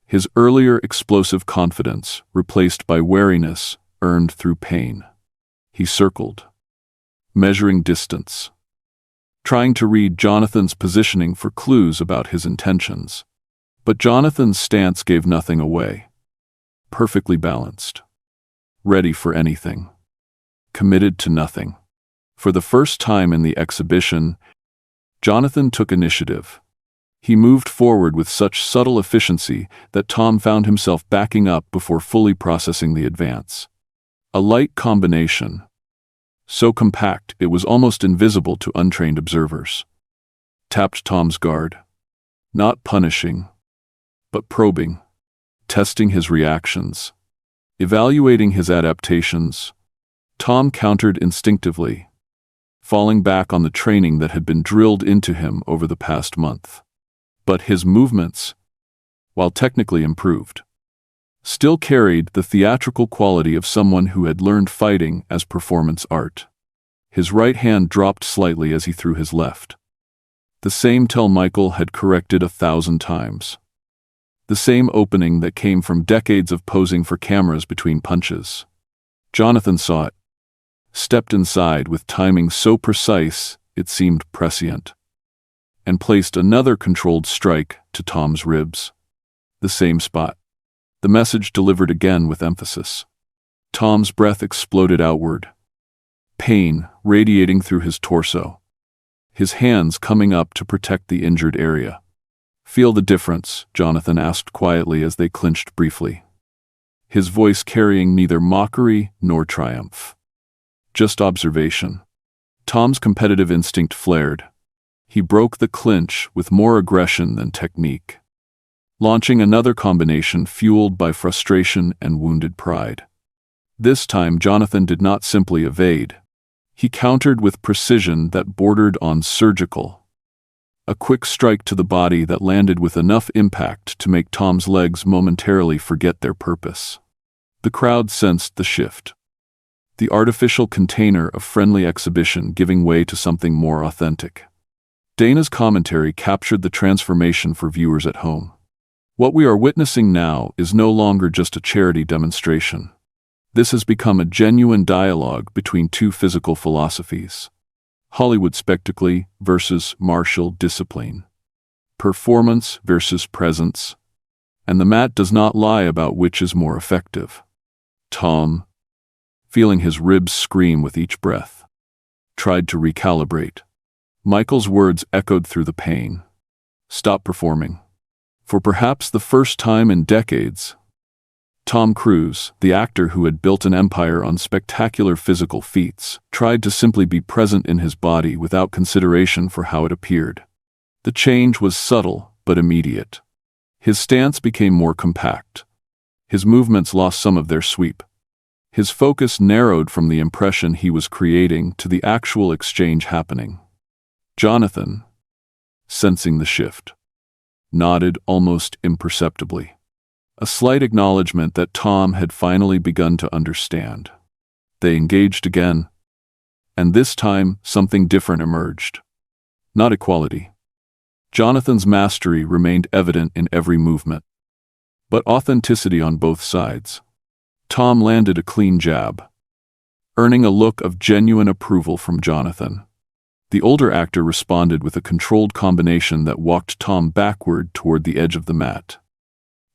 [SPEAKER 1] His earlier explosive confidence replaced by wariness earned through pain. He circled, measuring distance, trying to read Jonathan's positioning for clues about his intentions. But Jonathan's stance gave nothing away. Perfectly balanced. Ready for anything. Committed to nothing. For the first time in the exhibition, Jonathan took initiative. He moved forward with such subtle efficiency that Tom found himself backing up before fully processing the advance. A light combination. So compact it was almost invisible to untrained observers. Tapped Tom's guard. Not punishing, but probing. Testing his reactions. Evaluating his adaptations. Tom countered instinctively, falling back on the training that had been drilled into him over the past month. But his movements, while technically improved, still carried the theatrical quality of someone who had learned fighting as performance art. His right hand dropped slightly as he threw his left. The same tell Michael had corrected 1,000 times. The same opening that came from decades of posing for cameras between punches. Jonathan saw it. Stepped inside with timing so precise it seemed prescient. And placed another controlled strike to Tom's ribs. The same spot. The message delivered again with emphasis. Tom's breath exploded outward. Pain radiating through his torso. His hands coming up to protect the injured area. "Feel the difference?" Jonathan asked quietly as they clinched briefly. His voice carrying neither mockery nor triumph. Just observation. Tom's competitive instinct flared. He broke the clinch with more aggression than technique, launching another combination fueled by frustration and wounded pride. This time Jonathan did not simply evade. He countered with precision that bordered on surgical. A quick strike to the body that landed with enough impact to make Tom's legs momentarily forget their purpose. The crowd sensed the shift. the artificial container of friendly exhibition giving way to something more authentic. Dana's commentary captured the transformation for viewers at home. What we are witnessing now is no longer just a charity demonstration. This has become a genuine dialogue between two physical philosophies: Hollywood spectacle versus martial discipline, performance versus presence, and the mat does not lie about which is more effective. Tom, feeling his ribs scream with each breath, tried to recalibrate. Michael's words echoed through the pain. Stop performing. For perhaps the first time in decades, Tom Cruise, the actor who had built an empire on spectacular physical feats, tried to simply be present in his body without consideration for how it appeared. The change was subtle but immediate. His stance became more compact. His movements lost some of their sweep. His focus narrowed from the impression he was creating to the actual exchange happening. Jonathan, sensing the shift, nodded almost imperceptibly. A slight acknowledgement that Tom had finally begun to understand. They engaged again, and this time something different emerged. Not equality. Jonathan's mastery remained evident in every movement, but authenticity on both sides. Tom landed a clean jab, earning a look of genuine approval from Jonathan. The older actor responded with a controlled combination that walked Tom backward toward the edge of the mat.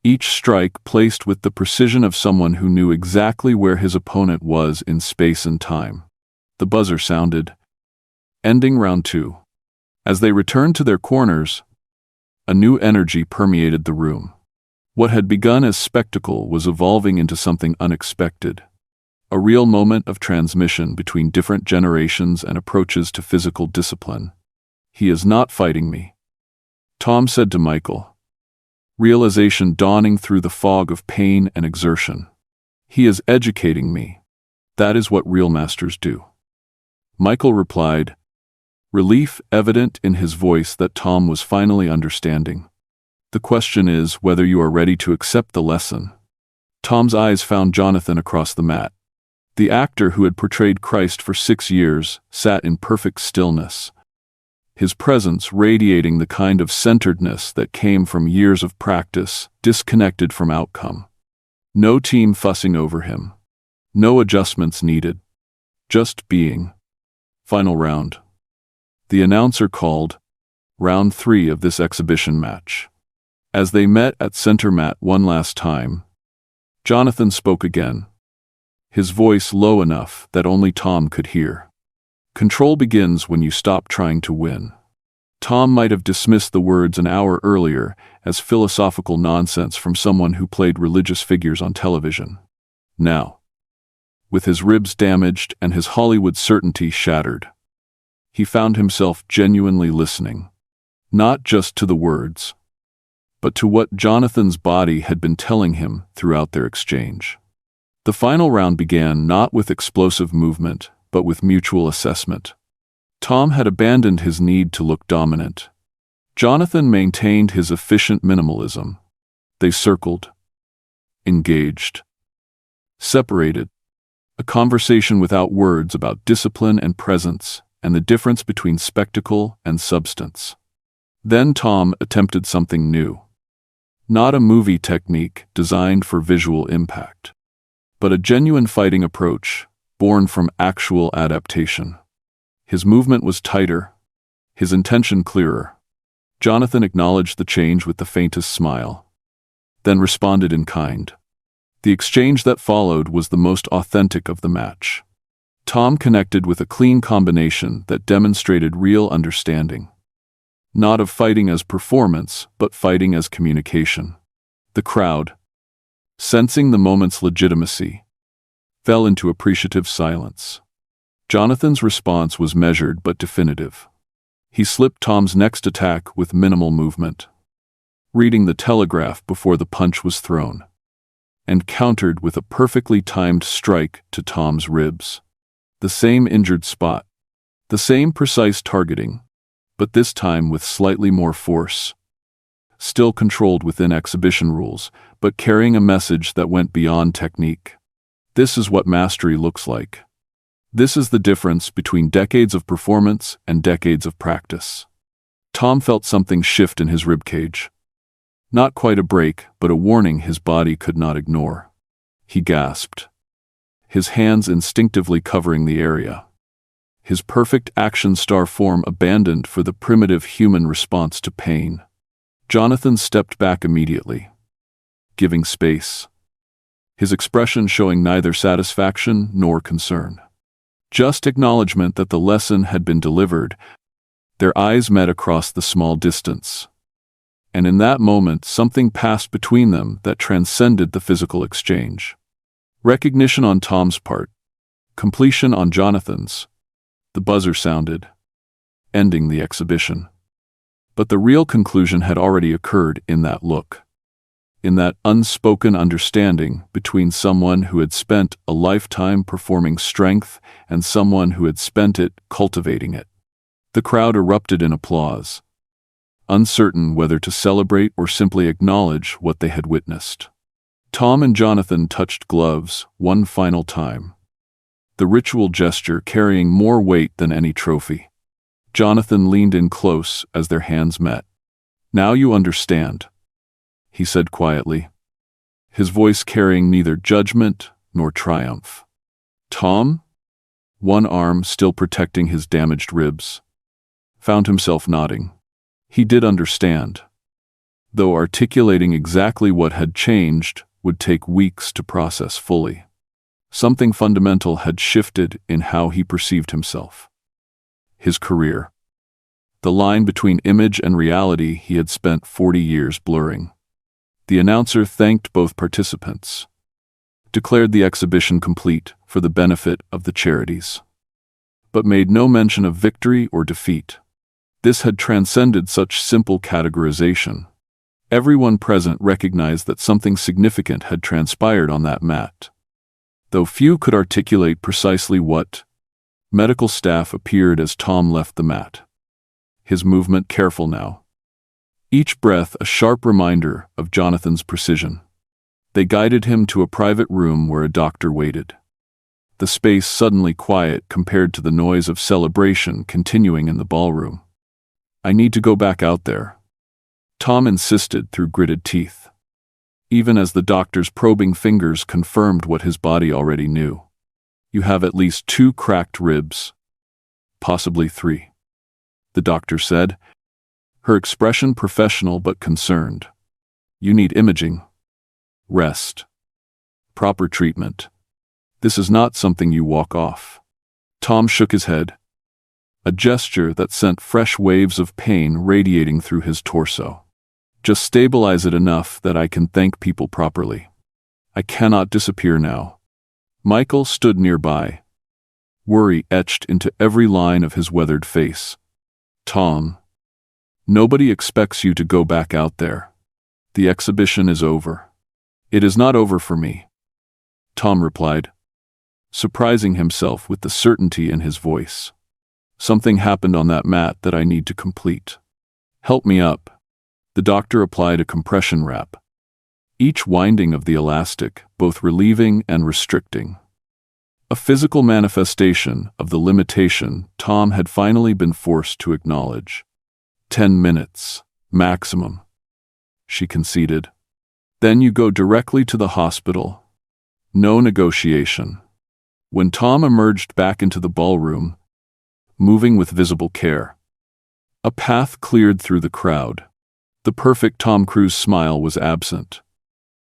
[SPEAKER 1] Each strike placed with the precision of someone who knew exactly where his opponent was in space and time. The buzzer sounded, ending round 2. As they returned to their corners, a new energy permeated the room. What had begun as spectacle was evolving into something unexpected. A real moment of transmission between different generations and approaches to physical discipline. He is not fighting me, Tom said to Michael, realization dawning through the fog of pain and exertion. He is educating me. That is what real masters do. Michael replied, relief evident in his voice that Tom was finally understanding. The question is whether you are ready to accept the lesson. Tom's eyes found Jonathan across the mat. The actor who had portrayed Christ for 6 years sat in perfect stillness, his presence radiating the kind of centeredness that came from years of practice, disconnected from outcome. No team fussing over him. No adjustments needed. Just being. Final round. The announcer called round 3 of this exhibition match. As they met at center mat one last time, Jonathan spoke again, his voice low enough that only Tom could hear. Control begins when you stop trying to win. Tom might have dismissed the words an hour earlier as philosophical nonsense from someone who played religious figures on television. Now, with his ribs damaged and his Hollywood certainty shattered, he found himself genuinely listening, not just to the words, but to what Jonathan's body had been telling him throughout their exchange. The final round began not with explosive movement, but with mutual assessment. Tom had abandoned his need to look dominant. Jonathan maintained his efficient minimalism. They circled, engaged, separated, a conversation without words about discipline and presence and the difference between spectacle and substance. Then Tom attempted something new. Not a movie technique designed for visual impact, but a genuine fighting approach born from actual adaptation. His movement was tighter, his intention clearer. Jonathan acknowledged the change with the faintest smile, then responded in kind. The exchange that followed was the most authentic of the match. Tom connected with a clean combination that demonstrated real understanding. Not of fighting as performance, but fighting as communication. The crowd, sensing the moment's legitimacy, fell into appreciative silence. Jonathan's response was measured but definitive. He slipped Tom's next attack with minimal movement, reading the telegraph before the punch was thrown, and countered with a perfectly timed strike to Tom's ribs. The same injured spot, the same precise targeting, but this time with slightly more force. Still controlled within exhibition rules, but carrying a message that went beyond technique. This is what mastery looks like. This is the difference between decades of performance and decades of practice. Tom felt something shift in his ribcage. Not quite a break, but a warning his body could not ignore. He gasped, his hands instinctively covering the area. His perfect action star form abandoned for the primitive human response to pain. Jonathan stepped back immediately, giving space, his expression showing neither satisfaction nor concern. Just acknowledgement that the lesson had been delivered. Their eyes met across the small distance. And in that moment, something passed between them that transcended the physical exchange. Recognition on Tom's part, completion on Jonathan's. The buzzer sounded, ending the exhibition. But the real conclusion had already occurred in that look, in that unspoken understanding between someone who had spent a lifetime performing strength and someone who had spent it cultivating it. The crowd erupted in applause, uncertain whether to celebrate or simply acknowledge what they had witnessed. Tom and Jonathan touched gloves one final time, the ritual gesture carrying more weight than any trophy. Jonathan leaned in close as their hands met. "Now you understand," he said quietly, his voice carrying neither judgment nor triumph. Tom, one arm still protecting his damaged ribs, found himself nodding. He did understand, though articulating exactly what had changed would take weeks to process fully. Something fundamental had shifted in how he perceived himself. His career. The line between image and reality he had spent 40 years blurring. The announcer thanked both participants, declared the exhibition complete for the benefit of the charities, but made no mention of victory or defeat. This had transcended such simple categorization. Everyone present recognized that something significant had transpired on that mat, though few could articulate precisely what. Medical staff appeared as Tom left the mat, his movement careful now, each breath a sharp reminder of Jonathan's precision. They guided him to a private room where a doctor waited, the space suddenly quiet compared to the noise of celebration continuing in the ballroom. "I need to go back out there," Tom insisted through gritted teeth, even as the doctor's probing fingers confirmed what his body already knew. "You have at least 2 cracked ribs, possibly 3, the doctor said, her expression professional but concerned. "You need imaging, rest, proper treatment. This is not something you walk off." Tom shook his head, a gesture that sent fresh waves of pain radiating through his torso. "Just stabilize it enough that I can thank people properly. I cannot disappear now." Michael stood nearby, worry etched into every line of his weathered face. "Tom, nobody expects you to go back out there. The exhibition is over." "It is not over for me," Tom replied, surprising himself with the certainty in his voice. "Something happened on that mat that I need to complete. Help me up." The doctor applied a compression wrap, each winding of the elastic both relieving and restricting. A physical manifestation of the limitation Tom had finally been forced to acknowledge. 10 minutes, maximum, she conceded. "Then you go directly to the hospital. No negotiation." When Tom emerged back into the ballroom, moving with visible care, a path cleared through the crowd. The perfect Tom Cruise smile was absent,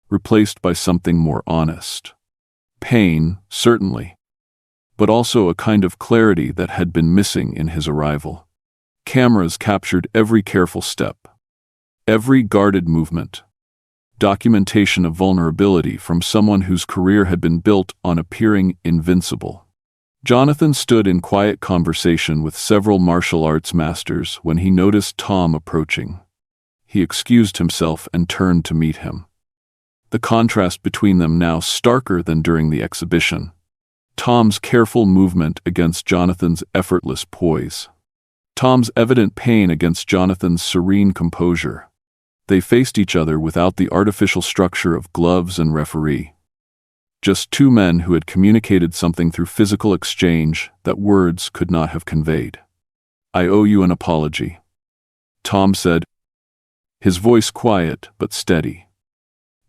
[SPEAKER 1] replaced by something more honest. Pain, certainly, but also a kind of clarity that had been missing in his arrival. Cameras captured every careful step, every guarded movement, documentation of vulnerability from someone whose career had been built on appearing invincible. Jonathan stood in quiet conversation with several martial arts masters when he noticed Tom approaching. He excused himself and turned to meet him, the contrast between them now starker than during the exhibition. Tom's careful movement against Jonathan's effortless poise. Tom's evident pain against Jonathan's serene composure. They faced each other without the artificial structure of gloves and referee. Just two men who had communicated something through physical exchange that words could not have conveyed. "I owe you an apology," Tom said, his voice quiet but steady.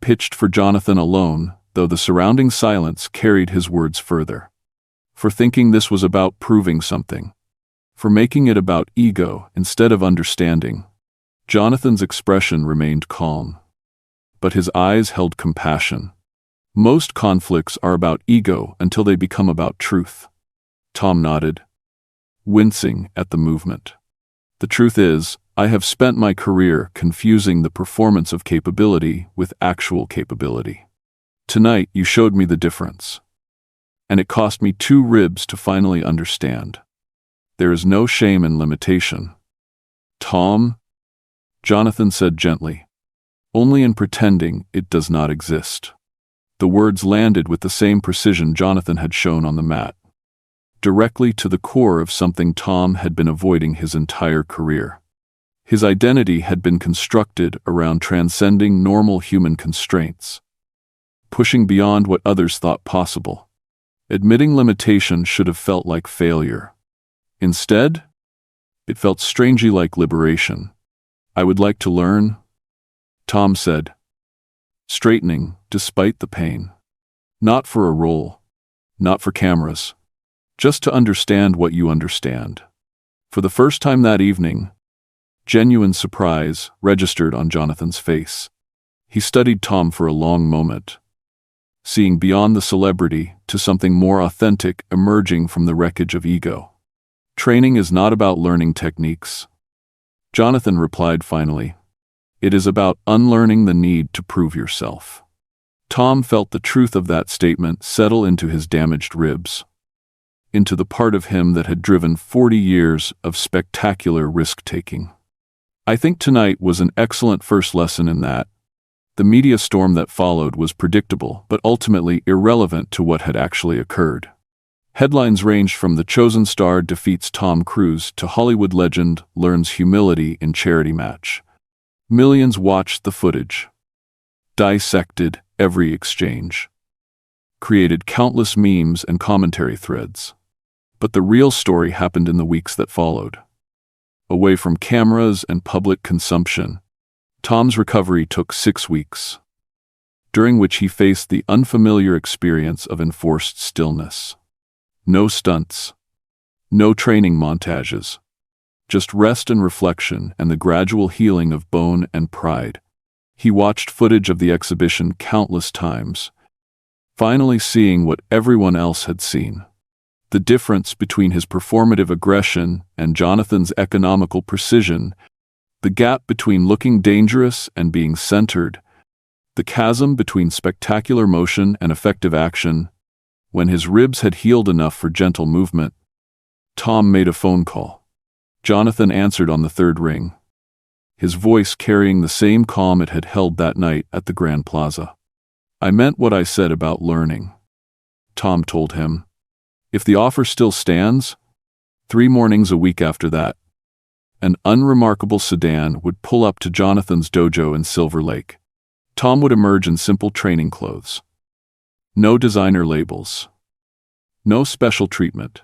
[SPEAKER 1] Pitched for Jonathan alone, though the surrounding silence carried his words further. For thinking this was about proving something. For making it about ego instead of understanding. Jonathan's expression remained calm. But his eyes held compassion. Most conflicts are about ego until they become about truth. Tom nodded, wincing at the movement. The truth is, I have spent my career confusing the performance of capability with actual capability. Tonight you showed me the difference. And it cost me 2 ribs to finally understand. There is no shame in limitation. Tom, Jonathan said gently, only in pretending it does not exist. The words landed with the same precision Jonathan had shown on the mat, directly to the core of something Tom had been avoiding his entire career. His identity had been constructed around transcending normal human constraints, pushing beyond what others thought possible. Admitting limitation should have felt like failure. Instead, it felt strangely like liberation. "I would like to learn," Tom said, straightening despite the pain. "Not for a role, not for cameras, just to understand what you understand." For the first time that evening, genuine surprise registered on Jonathan's face. He studied Tom for a long moment, seeing beyond the celebrity to something more authentic emerging from the wreckage of ego. "Training is not about learning techniques," Jonathan replied finally. "It is about unlearning the need to prove yourself." Tom felt the truth of that statement settle into his damaged ribs, into the part of him that had driven 40 years of spectacular risk-taking. "I think tonight was an excellent first lesson in that." The media storm that followed was predictable but ultimately irrelevant to what had actually occurred. Headlines ranged from "The Chosen Star Defeats Tom Cruise" to "Hollywood Legend Learns Humility in Charity Match." Millions watched the footage, dissected every exchange, created countless memes and commentary threads. But the real story happened in the weeks that followed. Away from cameras and public consumption, Tom's recovery took 6 weeks, during which he faced the unfamiliar experience of enforced stillness. No stunts, no training montages, just rest and reflection and the gradual healing of bone and pride. He watched footage of the exhibition countless times, finally seeing what everyone else had seen. The difference between his performative aggression and Jonathan's economical precision, the gap between looking dangerous and being centered, the chasm between spectacular motion and effective action. When his ribs had healed enough for gentle movement, Tom made a phone call. Jonathan answered on the 3rd ring, his voice carrying the same calm it had held that night at the Grand Plaza. "I meant what I said about learning," Tom told him. "If the offer still stands," 3 mornings a week after that, an unremarkable sedan would pull up to Jonathan's dojo in Silver Lake. Tom would emerge in simple training clothes. No designer labels. No special treatment.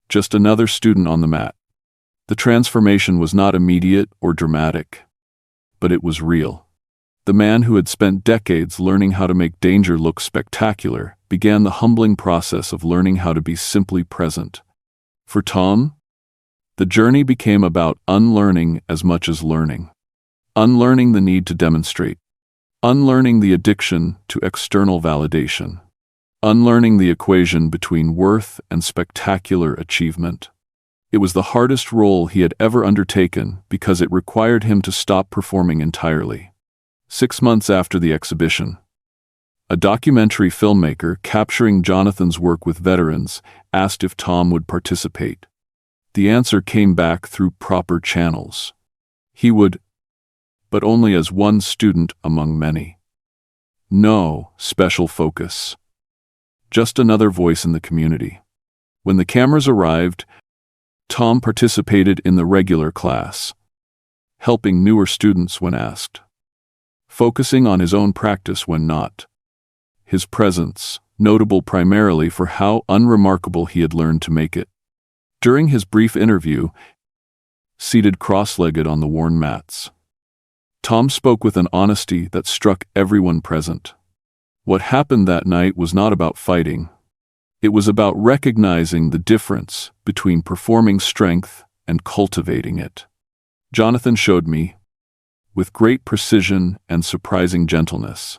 [SPEAKER 1] Just another student on the mat. The transformation was not immediate or dramatic, but it was real. The man who had spent decades learning how to make danger look spectacular began the humbling process of learning how to be simply present. For Tom, the journey became about unlearning as much as learning. Unlearning the need to demonstrate. Unlearning the addiction to external validation. Unlearning the equation between worth and spectacular achievement. It was the hardest role he had ever undertaken because it required him to stop performing entirely. 6 months after the exhibition, a documentary filmmaker capturing Jonathan's work with veterans asked if Tom would participate. The answer came back through proper channels. He would, but only as one student among many. No special focus. Just another voice in the community. When the cameras arrived, Tom participated in the regular class, helping newer students when asked, focusing on his own practice when not. his presence, notable primarily for how unremarkable he had learned to make it. During his brief interview, seated cross-legged on the worn mats, Tom spoke with an honesty that struck everyone present. What happened that night was not about fighting. It was about recognizing the difference between performing strength and cultivating it. Jonathan showed me, with great precision and surprising gentleness,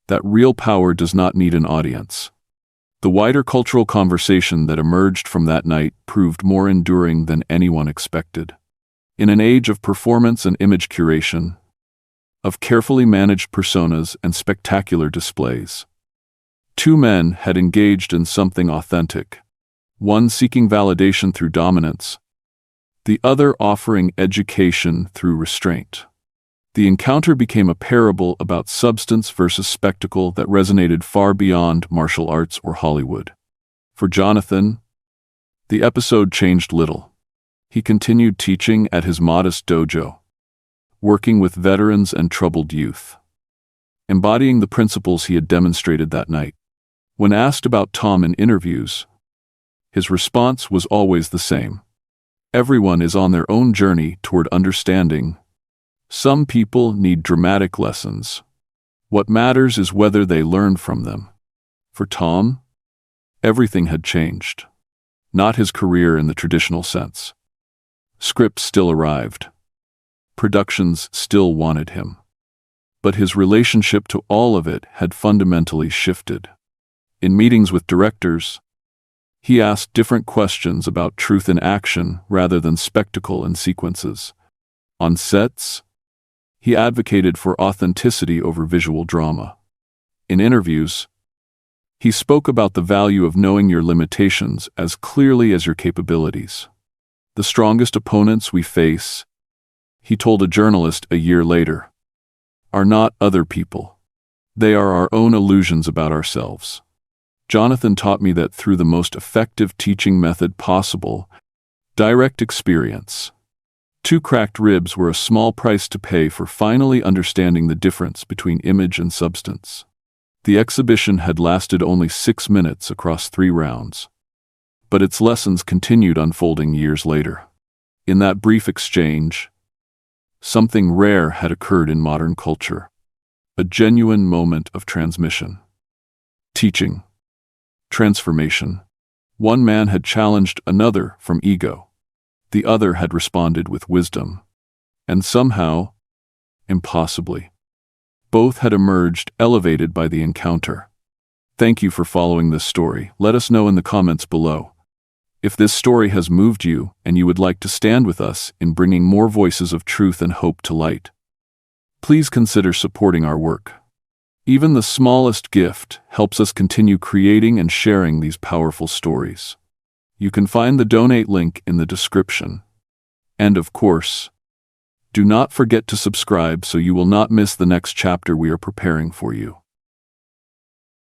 [SPEAKER 1] that real power does not need an audience. The wider cultural conversation that emerged from that night proved more enduring than anyone expected. In an age of performance and image curation, of carefully managed personas and spectacular displays, two men had engaged in something authentic, one seeking validation through dominance, the other offering education through restraint. The encounter became a parable about substance versus spectacle that resonated far beyond martial arts or Hollywood. For Jonathan, the episode changed little. He continued teaching at his modest dojo, working with veterans and troubled youth, embodying the principles he had demonstrated that night. When asked about Tom in interviews, his response was always the same. Everyone is on their own journey toward understanding. Some people need dramatic lessons. What matters is whether they learn from them. For Tom, everything had changed. Not his career in the traditional sense. Scripts still arrived. Productions still wanted him. But his relationship to all of it had fundamentally shifted. In meetings with directors, he asked different questions about truth in action rather than spectacle and sequences. On sets, he advocated for authenticity over visual drama. In interviews, he spoke about the value of knowing your limitations as clearly as your capabilities. The strongest opponents we face, he told a journalist a year later, are not other people. They are our own illusions about ourselves. Jonathan taught me that through the most effective teaching method possible, direct experience. 2 cracked ribs were a small price to pay for finally understanding the difference between image and substance. The exhibition had lasted only 6 minutes across 3 rounds, but its lessons continued unfolding years later. In that brief exchange, something rare had occurred in modern culture. A genuine moment of transmission. Teaching. Transformation. One man had challenged another from ego. The other had responded with wisdom. And somehow, impossibly, both had emerged elevated by the encounter. Thank you for following this story. Let us know in the comments below if this story has moved you and you would like to stand with us in bringing more voices of truth and hope to light. Please consider supporting our work. Even the smallest gift helps us continue creating and sharing these powerful stories. You can find the donate link in the description. And of course, do not forget to subscribe so you will not miss the next chapter we are preparing for you.